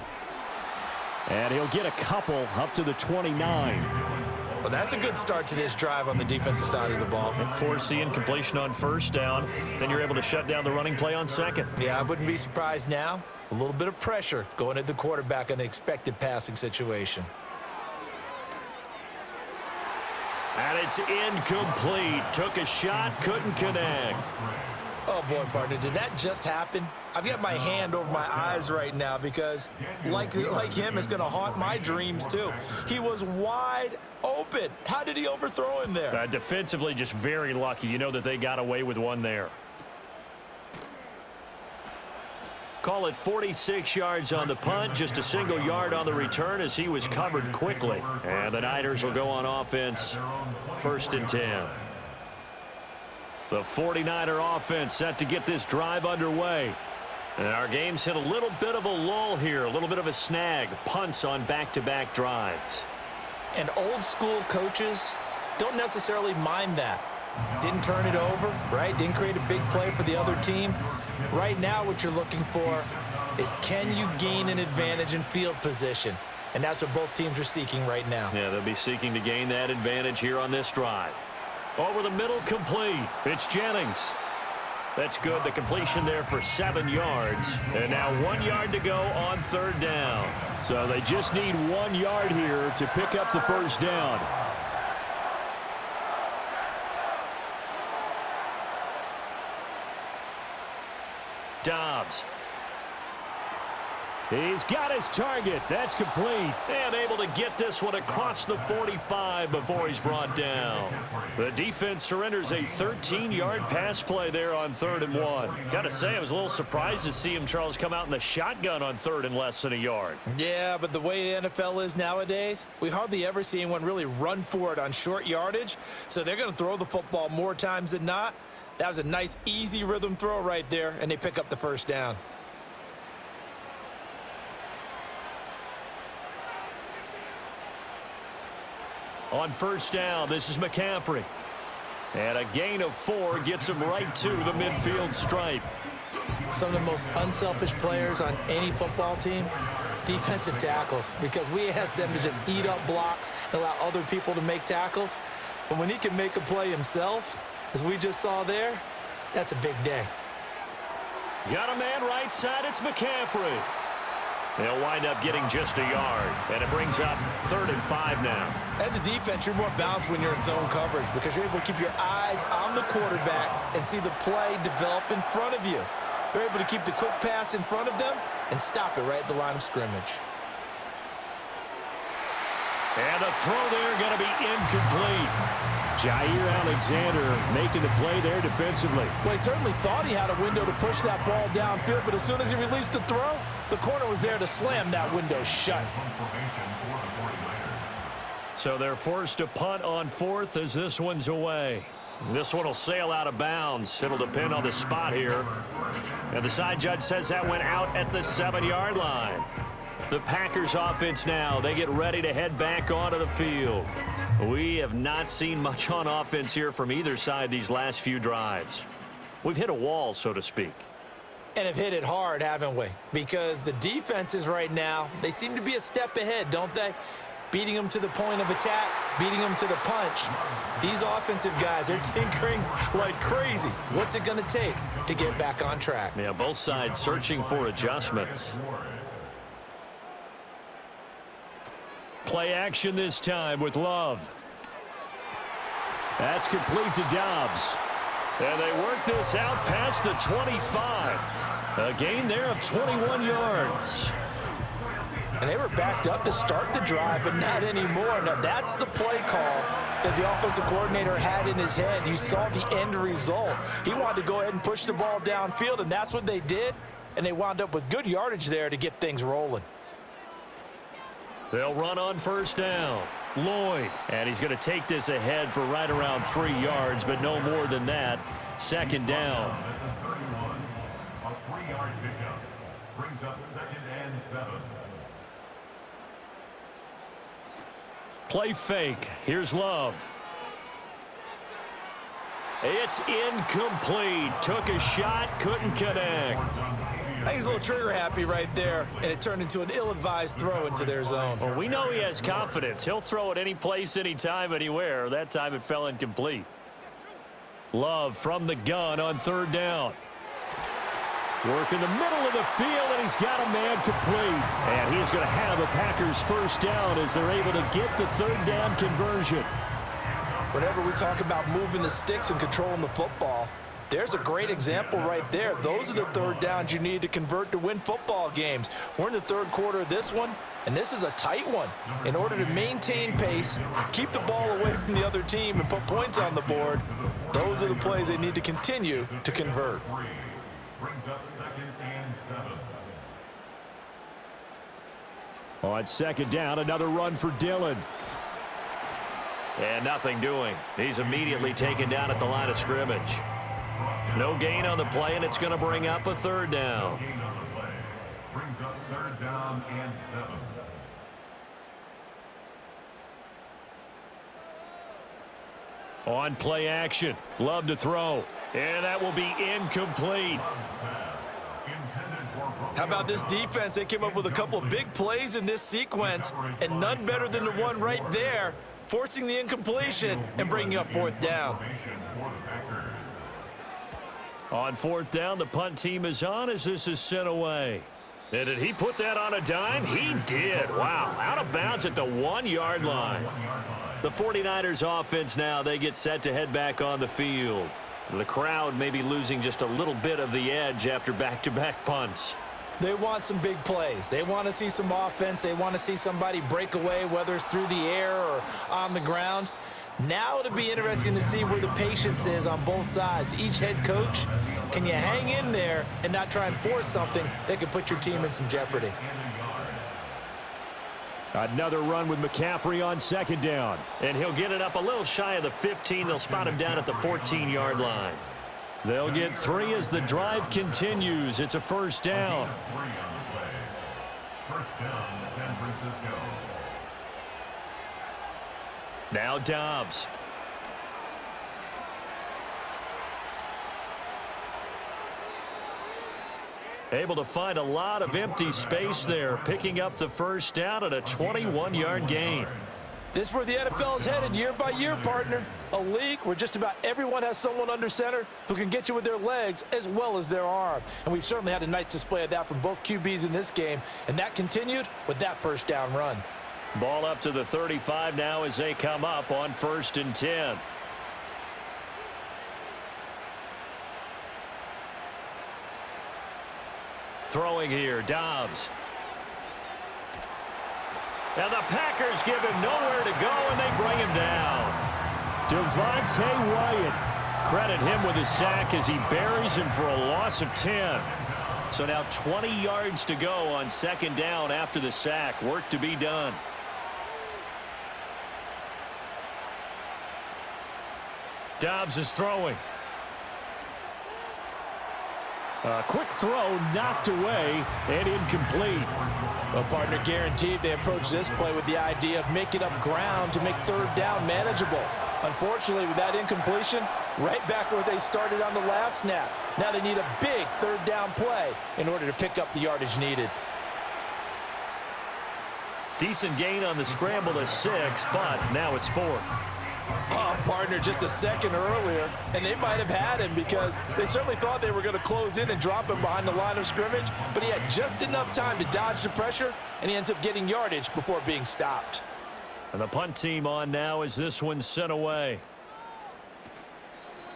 And he'll get a couple up to the 29. Well, that's a good start to this drive on the defensive side of the ball. Force the incompletion on first down. Then you're able to shut down the running play on second. Yeah, I wouldn't be surprised now. A little bit of pressure going at the quarterback in an expected passing situation. And it's incomplete. Took a shot, couldn't connect. Oh, boy, partner, did that just happen? I've got my hand over my eyes right now because, like him, it's going to haunt my dreams, too. He was wide open. How did he overthrow him there? Defensively, just very lucky. You know that they got away with one there. Call it 46 yards on the punt, just a single yard on the return as he was covered quickly. And the Niners will go on offense, 1st and 10. The 49er offense set to get this drive underway. And our game's hit a little bit of a lull here, a little bit of a snag, punts on back-to-back drives. And old school coaches don't necessarily mind that. Didn't turn it over, right? Didn't create a big play for the other team. Right now what you're looking for is, can you gain an advantage in field position? And that's what both teams are seeking right now. Yeah, they'll be seeking to gain that advantage here on this drive. Over the middle, complete. It's Jennings. That's good. The completion there for 7 yards. And now 1 yard to go on 3rd down. So they just need 1 yard here to pick up the first down. Dobbs. He's got his target. That's complete. And able to get this one across the 45 before he's brought down. The defense surrenders a 13-yard pass play there on 3rd and 1. Got to say, I was a little surprised to see him, Charles, come out in the shotgun on 3rd and less than a yard. Yeah, but the way the NFL is nowadays, we hardly ever see anyone really run for it on short yardage. So they're going to throw the football more times than not. That was a nice, easy rhythm throw right there, and they pick up the first down. On 1st down, this is McCaffrey. And a gain of 4 gets him right to the midfield stripe. Some of the most unselfish players on any football team, defensive tackles, because we ask them to just eat up blocks and allow other people to make tackles. But when he can make a play himself, as we just saw there, that's a big day. Got a man right side, it's McCaffrey. They'll wind up getting just a yard, and it brings up 3rd and 5 now. As a defense, you're more balanced when you're in zone coverage because you're able to keep your eyes on the quarterback and see the play develop in front of you. They're able to keep the quick pass in front of them and stop it right at the line of scrimmage. And the throw there going to be incomplete. Jair Alexander making the play there defensively. Well, he certainly thought he had a window to push that ball downfield, but as soon as he released the throw, the corner was there to slam that window shut. So they're forced to punt on 4th as this one's away. This one will sail out of bounds. It'll depend on the spot here. And the side judge says that went out at the 7-yard line. The Packers offense now, they get ready to head back onto the field. We have not seen much on offense here from either side these last few drives. We've hit a wall, so to speak. And have hit it hard, haven't we? Because the defenses right now, they seem to be a step ahead, don't they? Beating them to the point of attack, beating them to the punch. These offensive guys are tinkering like crazy. What's it going to take to get back on track? Yeah, both sides searching for adjustments. Play action this time with Love. That's complete to Dobbs. And they work this out past the 25. A gain there of 21 yards. And they were backed up to start the drive, but not anymore. Now, that's the play call that the offensive coordinator had in his head. You saw the end result. He wanted to go ahead and push the ball downfield, and that's what they did. And they wound up with good yardage there to get things rolling. They'll run on 1st down. Lloyd. And he's going to take this ahead for right around 3 yards, but no more than that. 2nd down. A 3-yard pickup brings up 2nd and 7. Play fake. Here's Love. It's incomplete. Took a shot, couldn't connect. I think he's a little trigger happy right there, and it turned into an ill-advised throw into their zone. Well, we know he has confidence. He'll throw it any place, anytime, anywhere. That time it fell incomplete. Love from the gun on third down. Work in the middle of the field, and he's got a man complete. And he's going to have a Packers first down as they're able to get the third down conversion. Whenever we talk about moving the sticks and controlling the football, there's a great example right there. Those are the third downs you need to convert to win football games. We're in the third quarter of this one, and this is a tight one. In order to maintain pace, keep the ball away from the other team, and put points on the board, those are the plays they need to continue to convert. Brings up 2nd and 7. On second down, another run for Dillon. And nothing doing. He's immediately taken down at the line of scrimmage. No gain on the play, and it's going to bring up a third down. Gain on the play. Brings up 3rd down and 7. On play action. Love to throw. And that will be incomplete. How about this defense? They came up with a couple of big plays in this sequence, and none better than the one right there, forcing the incompletion and bringing up 4th down. On 4th down, the punt team is on as this is sent away. And did he put that on a dime? He did. Wow. Out of bounds at the 1-yard line. The 49ers offense now, they get set to head back on the field. The crowd may be losing just a little bit of the edge after back-to-back punts. They want some big plays. They want to see some offense. They want to see somebody break away, whether it's through the air or on the ground. Now it'll be interesting to see where the patience is on both sides. Each head coach, can you hang in there and not try and force something that could put your team in some jeopardy? Another run with McCaffrey on second down. And he'll get it up a little shy of the 15. They'll spot him down at the 14-yard line. They'll get 3 as the drive continues. It's a first down. 3 on the play. First down, San Francisco. Now Dobbs. Able to find a lot of empty space there, picking up the first down at a 21-yard gain. This is where the NFL is headed year by year, partner. A league where just about everyone has someone under center who can get you with their legs as well as their arm. And we've certainly had a nice display of that from both QBs in this game, and that continued with that first down run. Ball up to the 35 now as they come up on 1st and 10. Throwing here, Dobbs. And the Packers give him nowhere to go, and they bring him down. Devontae Wyatt. Credit him with a sack as he buries him for a loss of 10. So now 20 yards to go on second down after the sack. Work to be done. Dobbs is throwing. A quick throw knocked away and incomplete. Well, partner, guaranteed they approach this play with the idea of making up ground to make third down manageable. Unfortunately, with that incompletion, right back where they started on the last snap. Now they need a big third down play in order to pick up the yardage needed. Decent gain on the scramble to 6, but now it's 4th. Oh, partner, just a second earlier, and they might have had him because they certainly thought they were going to close in and drop him behind the line of scrimmage, but he had just enough time to dodge the pressure, and he ends up getting yardage before being stopped. And the punt team on now as this one's sent away.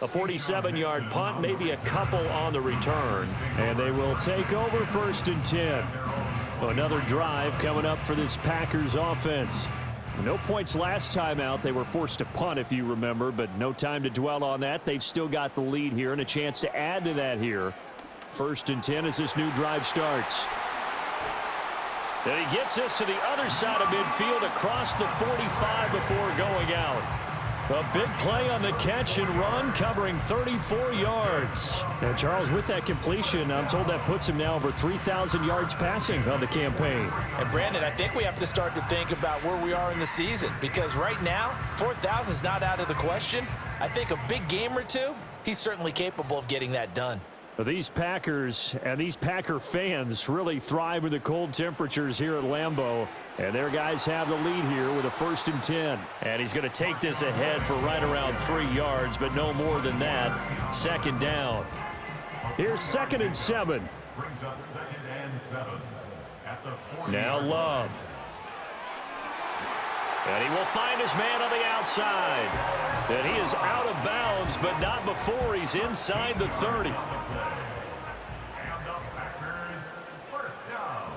A 47-yard punt, maybe a couple on the return. And they will take over 1st and 10. Another drive coming up for this Packers offense. No points last time out. They were forced to punt, if you remember, but no time to dwell on that. They've still got the lead here and a chance to add to that here. 1st and 10 as this new drive starts. And he gets this to the other side of midfield across the 45 before going out. A big play on the catch and run, covering 34 yards. And Charles, with that completion, I'm told that puts him now over 3,000 yards passing on the campaign. And Brandon, I think we have to start to think about where we are in the season, because right now, 4,000 is not out of the question. I think a big game or two, he's certainly capable of getting that done. These Packers and these Packer fans really thrive in the cold temperatures here at Lambeau. And their guys have the lead here with a 1st and 10. And he's going to take this ahead for right around 3 yards, but no more than that. 2nd down. Here's 2nd and 7. Brings up 2nd and 7 at the 40. Now Love. And he will find his man on the outside. And he is out of bounds, but not before he's inside the 30. And the Packers first down.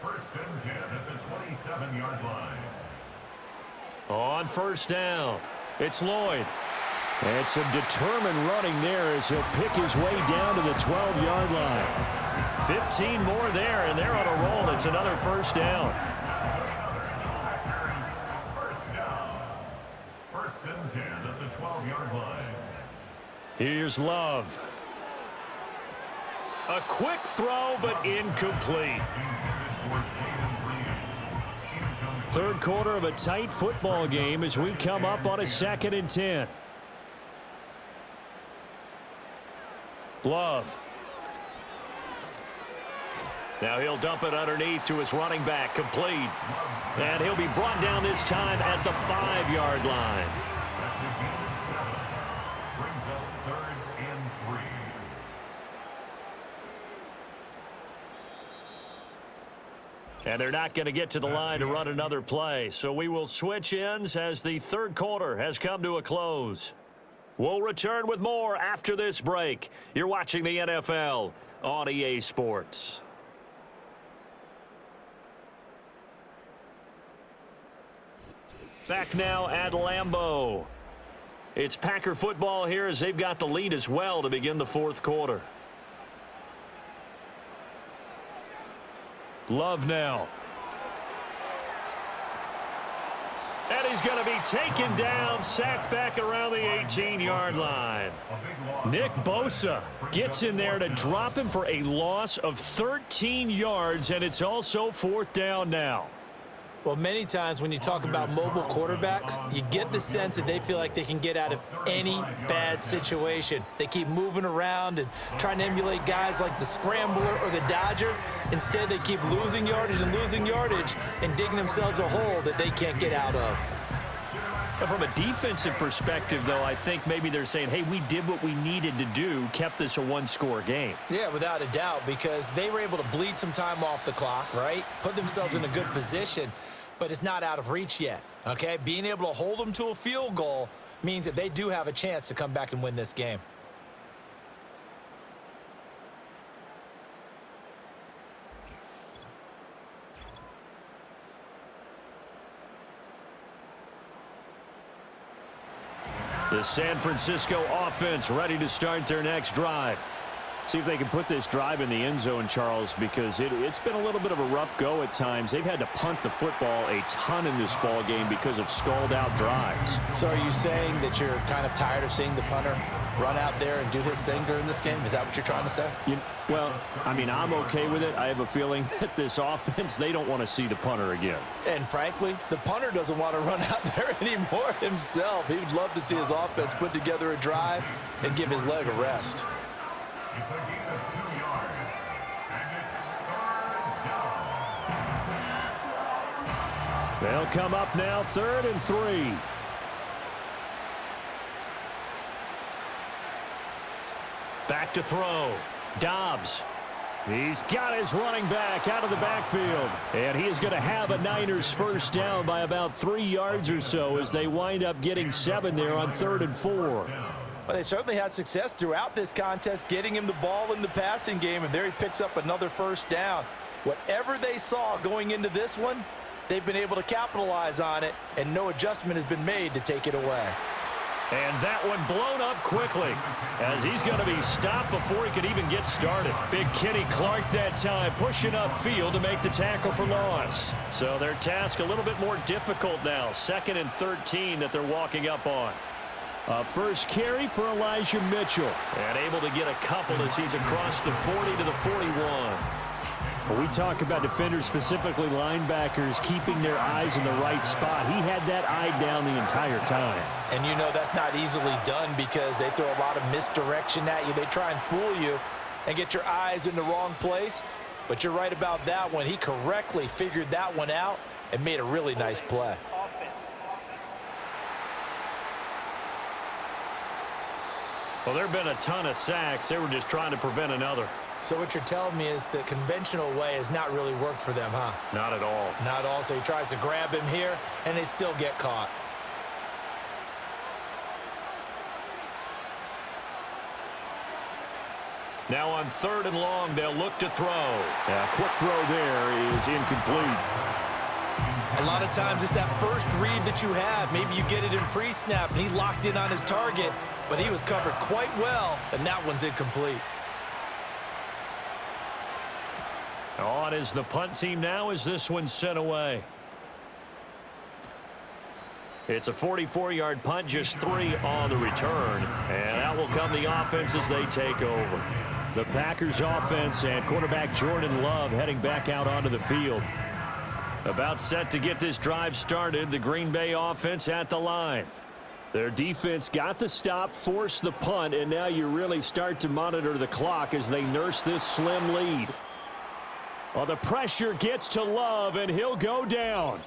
1st and 10 at the 27-yard line. On 1st down, it's Lloyd. And some determined running there as he'll pick his way down to the 12-yard line. 15 more there, and they're on a roll. It's another 1st down. At the 12-yard line. Here's Love. A quick throw, but incomplete. 3rd quarter of a tight football game as we come up on a 2nd and 10. Love. Now he'll dump it underneath to his running back, complete. And he'll be brought down this time at the 5-yard line. That's a gain of 7. Brings up 3rd and 3. And they're not going to get to the line to run another play. So we will switch ends as the 3rd quarter has come to a close. We'll return with more after this break. You're watching the NFL on EA Sports. Back now at Lambeau. It's Packer football here as they've got the lead as well to begin the 4th quarter. Love now. And he's going to be taken down, sacked back around the 18-yard line. Nick Bosa gets in there to drop him for a loss of 13 yards, and it's also 4th down now. Well, many times when you talk about mobile quarterbacks, you get the sense that they feel like they can get out of any bad situation. They keep moving around and trying to emulate guys like the Scrambler or the Dodger. Instead, they keep losing yardage and digging themselves a hole that they can't get out of. And from a defensive perspective, though, I think maybe they're saying, hey, we did what we needed to do, kept this a 1-score game. Yeah, without a doubt, because they were able to bleed some time off the clock, right? Put themselves in a good position, but it's not out of reach yet, okay? Being able to hold them to a field goal means that they do have a chance to come back and win this game. The San Francisco offense ready to start their next drive. See if they can put this drive in the end zone, Charles, because it's been a little bit of a rough go at times. They've had to punt the football a ton in this ball game because of stalled-out drives. So are you saying that you're kind of tired of seeing the punter run out there and do his thing during this game? Is that what you're trying to say? Well, I mean, I'm okay with it. I have a feeling that this offense, they don't want to see the punter again. And frankly, the punter doesn't want to run out there anymore himself. He would love to see his offense put together a drive and give his leg a rest. It's a gain of 2 yards, and it's 3rd down. They'll come up now 3rd and 3. Back to throw. Dobbs. He's got his running back out of the backfield. And he is going to have a Niners first down by about 3 yards or so as they wind up getting 7 there on 3rd and 4. Well, they certainly had success throughout this contest getting him the ball in the passing game, and there he picks up another first down. Whatever they saw going into this one, they've been able to capitalize on it, and no adjustment has been made to take it away. And that one blown up quickly as he's going to be stopped before he could even get started. Big Kenny Clark that time pushing upfield to make the tackle for loss. So their task a little bit more difficult now. 2nd and 13 that they're walking up on. First carry for Elijah Mitchell. And able to get a couple as he's across the 40 to the 41. When we talk about defenders, specifically linebackers, keeping their eyes in the right spot, he had that eye down the entire time. And you know that's not easily done because they throw a lot of misdirection at you. They try and fool you and get your eyes in the wrong place. But you're right about that one. He correctly figured that one out and made a really nice play. Well, there have been a ton of sacks. They were just trying to prevent another. So what you're telling me is the conventional way has not really worked for them, huh? Not at all. Not at all. So he tries to grab him here, and they still get caught. Now on 3rd and long, they'll look to throw. Yeah, quick throw there is incomplete. A lot of times it's that first read that you have. Maybe you get it in pre-snap, and he locked in on his target, but he was covered quite well, and that one's incomplete. On is the punt team now as this one's sent away. It's a 44-yard punt, just 3 on the return. And out will come the offense as they take over. The Packers offense and quarterback Jordan Love heading back out onto the field. About set to get this drive started, the Green Bay offense at the line. Their defense got the stop, forced the punt, and now you really start to monitor the clock as they nurse this slim lead. Well, the pressure gets to Love, and he'll go down.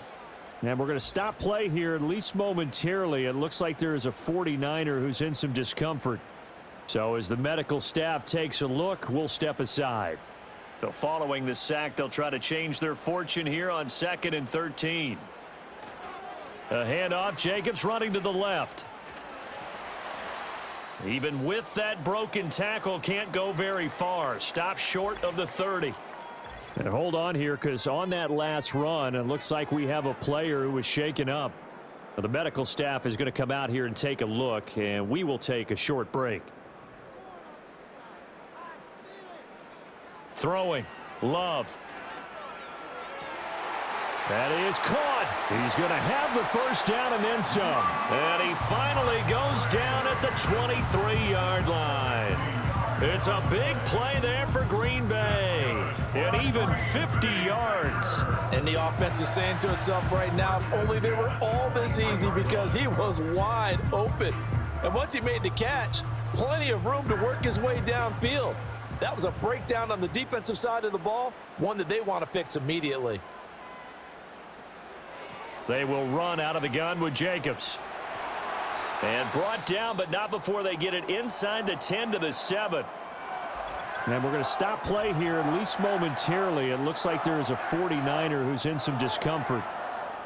And we're going to stop play here, at least momentarily. It looks like there is a 49er who's in some discomfort. So as the medical staff takes a look, we'll step aside. So following the sack, they'll try to change their fortune here on 2nd and 13. A handoff, Jacobs running to the left. Even with that broken tackle, can't go very far. Stop short of the 30. And hold on here, because on that last run, it looks like we have a player who was shaken up. Well, the medical staff is going to come out here and take a look, and we will take a short break. Throwing, Love. That is caught. He's going to have the first down and then some. And he finally goes down at the 23-yard line. It's a big play there for Green Bay. And even 50 yards. And the offense is saying to itself right now, if only they were all this easy, because he was wide open. And once he made the catch, plenty of room to work his way downfield. That was a breakdown on the defensive side of the ball, one that they want to fix immediately. They will run out of the gun with Jacobs. And brought down, but not before they get it inside the 10 to the 7. And we're going to stop play here, at least momentarily. It looks like there is a 49er who's in some discomfort.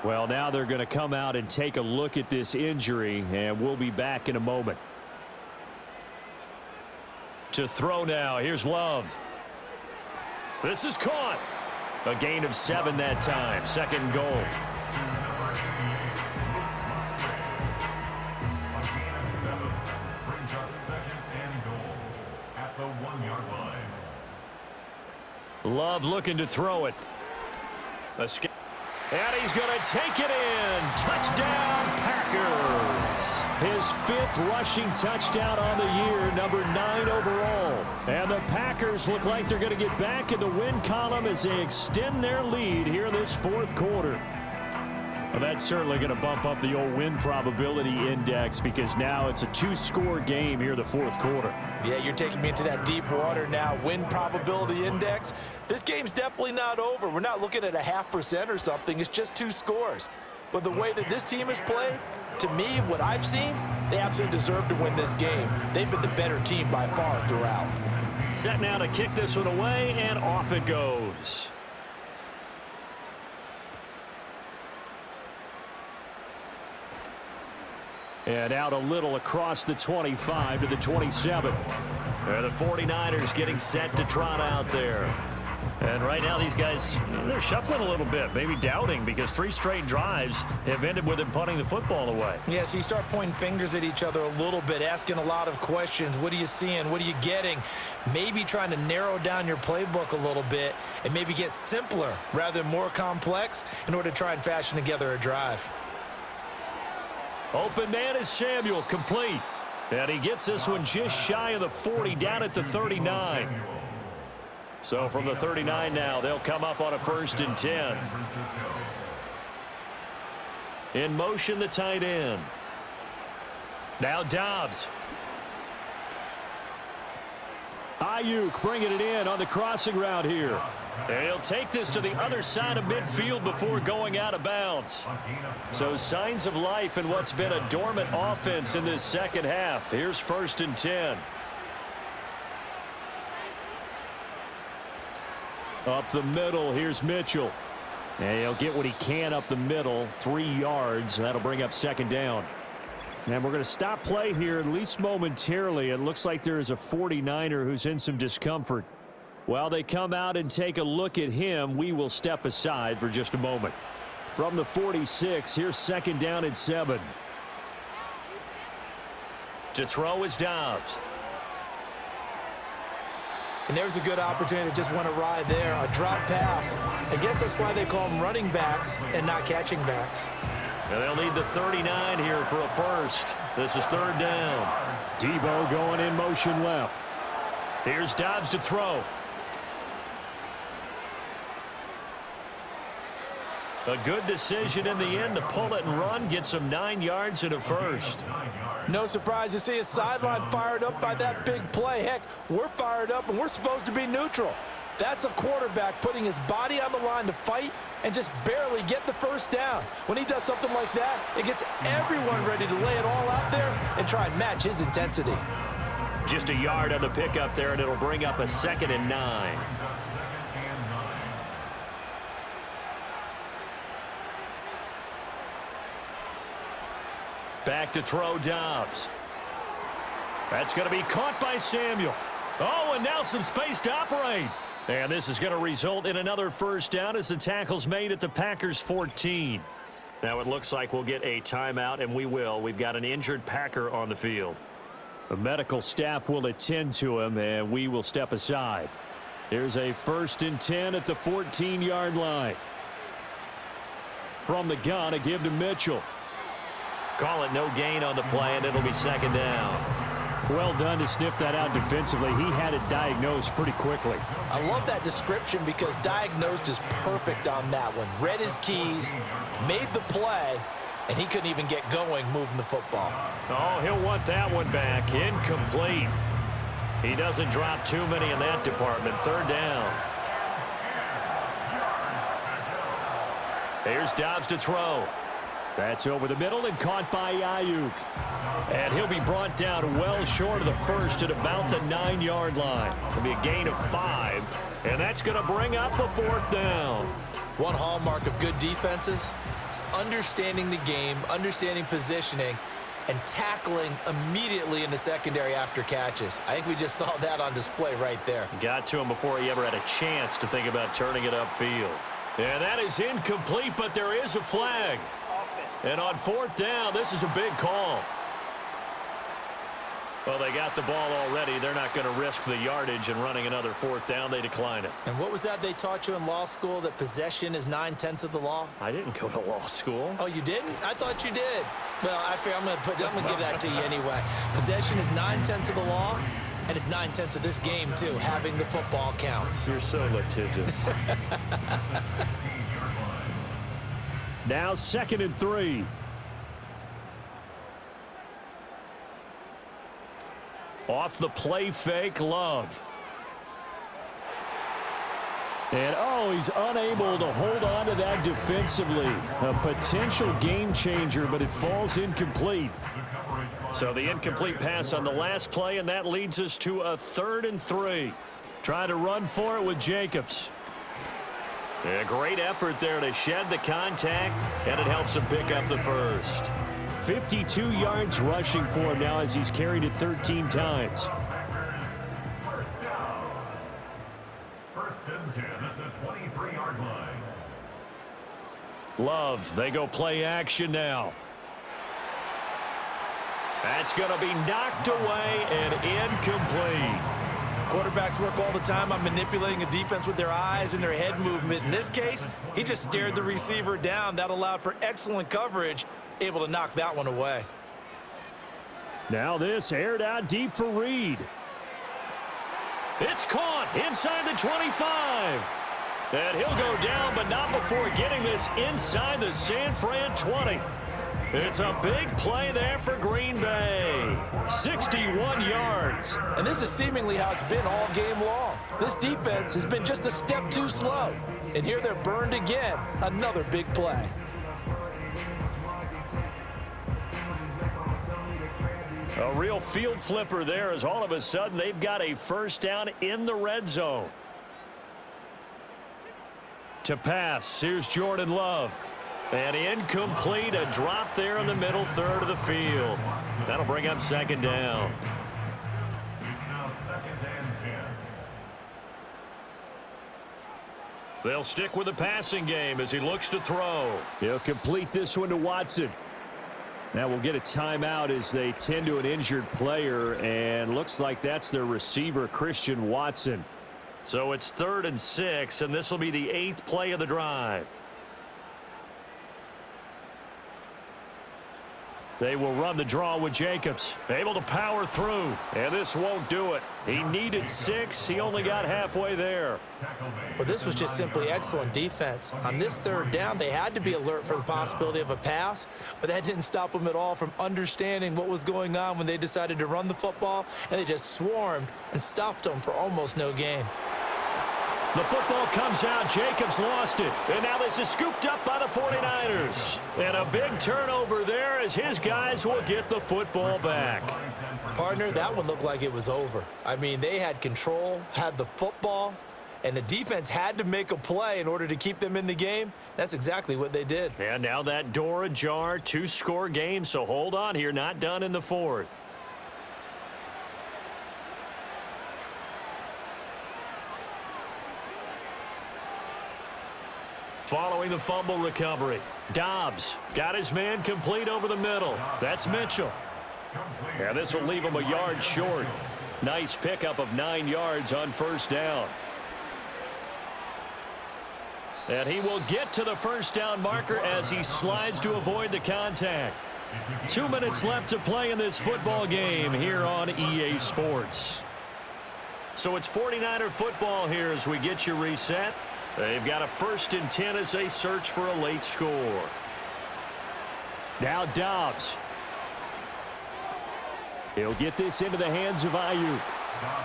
Well, now they're going to come out and take a look at this injury, and we'll be back in a moment. To throw now, here's Love. This is caught. A gain of 7 that time, 2nd goal. Love looking to throw it. And he's going to take it in. Touchdown, Packers. His 5th rushing touchdown on the year, number 9 overall. And the Packers look like they're going to get back in the win column as they extend their lead here in this 4th quarter. Well, that's certainly going to bump up the old win probability index, because now it's a 2-score game here in the 4th quarter. Yeah, you're taking me into that deep water now. Win probability index. This game's definitely not over. We're not looking at a 0.5% or something. It's just 2 scores. But the way that this team has played, to me, what I've seen, they absolutely deserve to win this game. They've been the better team by far throughout. Set now to kick this one away, and off it goes. And out a little across the 25 to the 27. And the 49ers getting set to trot out there. And right now, these guys, they're shuffling a little bit, maybe doubting, because 3 straight drives have ended with them punting the football away. Yeah, so you start pointing fingers at each other a little bit, asking a lot of questions. What are you seeing? What are you getting? Maybe trying to narrow down your playbook a little bit and maybe get simpler rather than more complex in order to try and fashion together a drive. Open man is Samuel, complete. And he gets this one just shy of the 40, down at the 39. So from the 39 now, they'll come up on a 1st and 10. In motion, the tight end. Now Dobbs. Ayuk bringing it in on the crossing route here. And he'll take this to the other side of midfield before going out of bounds. So signs of life in what's been a dormant offense in this second half. Here's 1st and 10. Up the middle, here's Mitchell. And he'll get what he can up the middle, 3 yards. That'll bring up 2nd down. And we're going to stop play here, at least momentarily. It looks like there is a 49er who's in some discomfort. While they come out and take a look at him, we will step aside for just a moment. From the 46, here's 2nd down and 7. To throw is Dobbs. And there's a good opportunity to just want to ride there, a drop pass. I guess that's why they call them running backs and not catching backs. And they'll need the 39 here for a 1st. This is 3rd down. Debo going in motion left. Here's Dobbs to throw. A good decision in the end to pull it and run, get some 9 yards and a 1st. No surprise to see a sideline fired up by that big play. Heck, we're fired up and we're supposed to be neutral. That's a quarterback putting his body on the line to fight and just barely get the 1st down. When he does something like that, it gets everyone ready to lay it all out there and try and match his intensity. Just a yard on the pickup there, and it'll bring up a 2nd and 9. Back to throw Dobbs. That's going to be caught by Samuel. Oh, and now some space to operate. And this is going to result in another 1st down as the tackle's made at the Packers 14. Now it looks like we'll get a timeout, and we will. We've got an injured Packer on the field. The medical staff will attend to him, and we will step aside. Here's a 1st and 10 at the 14-yard line. From the gun, a give to Mitchell. Call it no gain on the play, and it'll be 2nd down. Well done to sniff that out defensively. He had it diagnosed pretty quickly. I love that description because diagnosed is perfect on that one. Read his keys, made the play, and he couldn't even get going moving the football. Oh, he'll want that one back. Incomplete. He doesn't drop too many in that department. 3rd down. Here's Dobbs to throw. That's over the middle and caught by Ayuk. And he'll be brought down well short of the 1st at about the 9-yard line. It'll be a gain of 5, and that's going to bring up a 4th down. One hallmark of good defenses is understanding the game, understanding positioning, and tackling immediately in the secondary after catches. I think we just saw that on display right there. Got to him before he ever had a chance to think about turning it upfield. And that is incomplete, but there is a flag. And on 4th down, this is a big call. Well, they got the ball already. They're not going to risk the yardage and running another 4th down. They decline it. And what was that they taught you in law school, that possession is 9/10 of the law? I didn't go to law school. Oh, you didn't? I thought you did. Well, I figure I'm going to give that to you anyway. Possession is 9/10 of the law, and it's 9/10 of this game, too. Having the football counts. You're so litigious. Now 2nd and 3. Off the play fake, Love. And, oh, he's unable to hold on to that defensively. A potential game changer, but it falls incomplete. So the incomplete pass on the last play, and that leads us to a 3rd and 3. Trying to run for it with Jacobs. A great effort there to shed the contact, and it helps him pick up the 1st. 52 yards rushing for him now as he's carried it 13 times. First and 10 at the 23-yard line. Love, they go play action now. That's going to be knocked away and incomplete. Quarterbacks work all the time on manipulating a defense with their eyes and their head movement. In this case, he just stared the receiver down. That allowed for excellent coverage, able to knock that one away. Now this aired out deep for Reed. It's caught inside the 25. And he'll go down, but not before getting this inside the San Fran 20. It's a big play there for Green Bay. 61 yards. And this is seemingly how it's been all game long. This defense has been just a step too slow. And here they're burned again. Another big play. A real field flipper there as all of a sudden they've got a first down in the red zone. To pass, here's Jordan Love. And incomplete, a drop there in the middle third of the field. That'll bring up second down. It's now second and 10. They'll stick with the passing game as he looks to throw. He'll complete this one to Watson. Now we'll get a timeout as they tend to an injured player, and looks like that's their receiver, Christian Watson. So it's 3rd and 6, and this will be the 8th play of the drive. They will run the draw with Jacobs. Able to power through, and this won't do it. He needed 6. He only got halfway there. Well, this was just simply excellent defense. On this 3rd down, they had to be alert for the possibility of a pass, but that didn't stop them at all from understanding what was going on when they decided to run the football, and they just swarmed and stuffed them for almost no gain. The football comes out. Jacobs lost it. And now this is scooped up by the 49ers. And a big turnover there as his guys will get the football back. Partner, that one looked like it was over. I mean, they had control, had the football, and the defense had to make a play in order to keep them in the game. That's exactly what they did. And now that door ajar, 2-score game, so hold on here. Not done in the 4th. Following the fumble recovery, Dobbs got his man complete over the middle. That's Mitchell. And this will leave him a yard short. Nice pickup of 9 yards on first down. And he will get to the first down marker as he slides to avoid the contact. 2 minutes left to play in this football game here on EA Sports. So it's 49er football here as we get you reset. They've got a 1st and 10 as they search for a late score. Now Dobbs. He'll get this into the hands of Ayuk.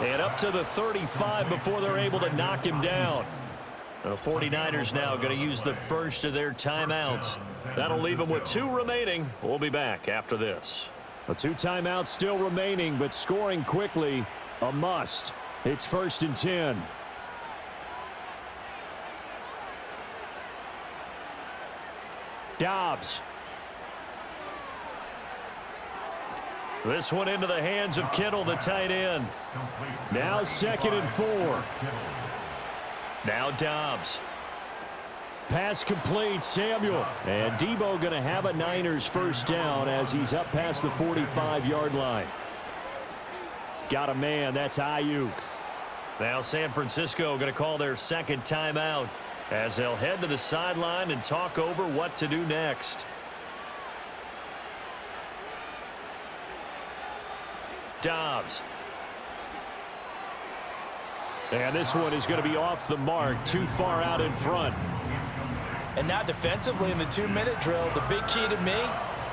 And up to the 35 before they're able to knock him down. The 49ers now going to use the first of their timeouts. That'll leave them with 2 remaining. We'll be back after this. 2 timeouts still remaining, but scoring quickly, a must. It's 1st and 10. Dobbs. This one into the hands of Kittle, the tight end. Now 2nd and 4. Now Dobbs. Pass complete, Samuel. And Debo going to have a Niners first down as he's up past the 45-yard line. Got a man, that's Ayuk. Now San Francisco going to call their 2nd timeout as they'll head to the sideline and talk over what to do next. Dobbs. And this one is going to be off the mark, too far out in front. And now defensively in the 2-minute drill, the big key to me,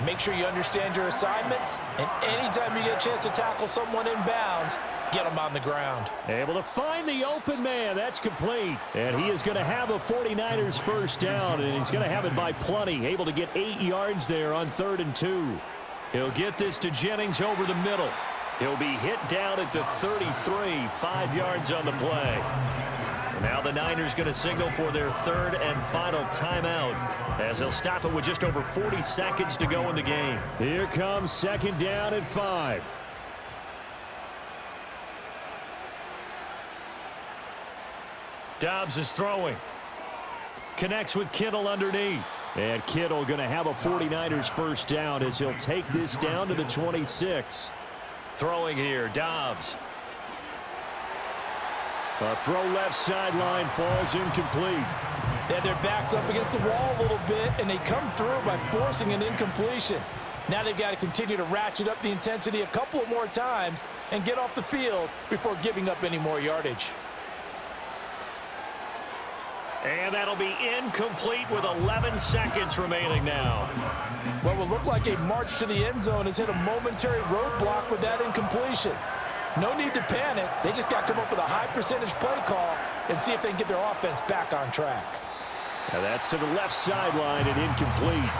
make sure you understand your assignments, and anytime you get a chance to tackle someone in bounds, get them on the ground. Able to find the open man. That's complete. And he is going to have a 49ers first down, and he's going to have it by plenty. Able to get 8 yards there on 3rd and 2. He'll get this to Jennings over the middle. He'll be hit down at the 33, 5 yards on the play. Now the Niners going to signal for their 3rd and final timeout as they'll stop it with just over 40 seconds to go in the game. Here comes 2nd down and 5. Dobbs is throwing. Connects with Kittle underneath. And Kittle going to have a 49ers first down as he'll take this down to the 26. Throwing here, Dobbs. A throw left sideline falls incomplete. They had their backs up against the wall a little bit, and they come through by forcing an incompletion. Now they've got to continue to ratchet up the intensity a couple of more times and get off the field before giving up any more yardage. And that'll be incomplete with 11 seconds remaining now. What will look like a march to the end zone has hit a momentary roadblock with that incompletion. No need to panic. They just got to come up with a high percentage play call and see if they can get their offense back on track. Now that's to the left sideline and incomplete.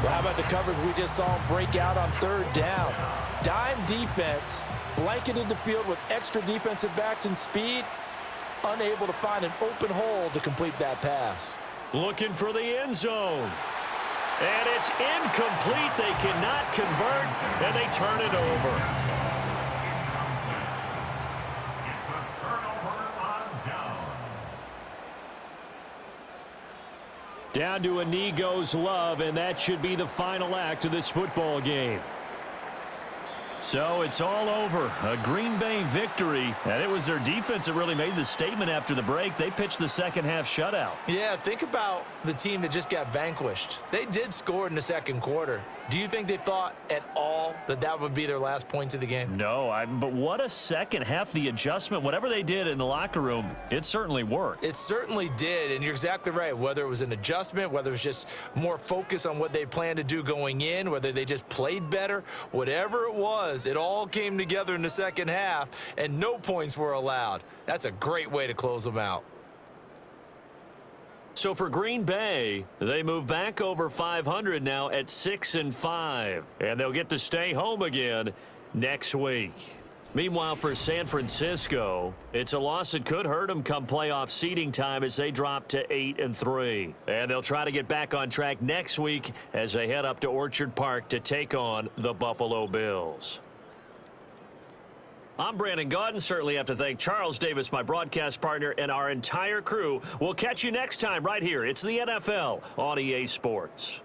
Well, how about the coverage we just saw break out on third down? Dime defense, blanketed the field with extra defensive backs and speed, unable to find an open hole to complete that pass. Looking for the end zone. And it's incomplete. They cannot convert, and they turn it over. It's a turnover on downs. Down to a knee goes Love, and that should be the final act of this football game. So it's all over. A Green Bay victory. And it was their defense that really made the statement after the break. They pitched the second half shutout. Yeah, think about the team that just got vanquished. They did score in the second quarter. Do you think they thought at all that that would be their last points of the game? No, but what a second half. The adjustment, whatever they did in the locker room, it certainly worked. It certainly did, and you're exactly right. Whether it was an adjustment, whether it was just more focus on what they planned to do going in, whether they just played better, whatever it was, it all came together in the second half, and no points were allowed. That's a great way to close them out. So for Green Bay, they move back over 500 now at 6-5. And they'll get to stay home again next week. Meanwhile, for San Francisco, it's a loss that could hurt them come playoff seeding time as they drop to 8-3. And they'll try to get back on track next week as they head up to Orchard Park to take on the Buffalo Bills. I'm Brandon Gaudin. Certainly have to thank Charles Davis, my broadcast partner, and our entire crew. We'll catch you next time right here. It's the NFL on EA Sports.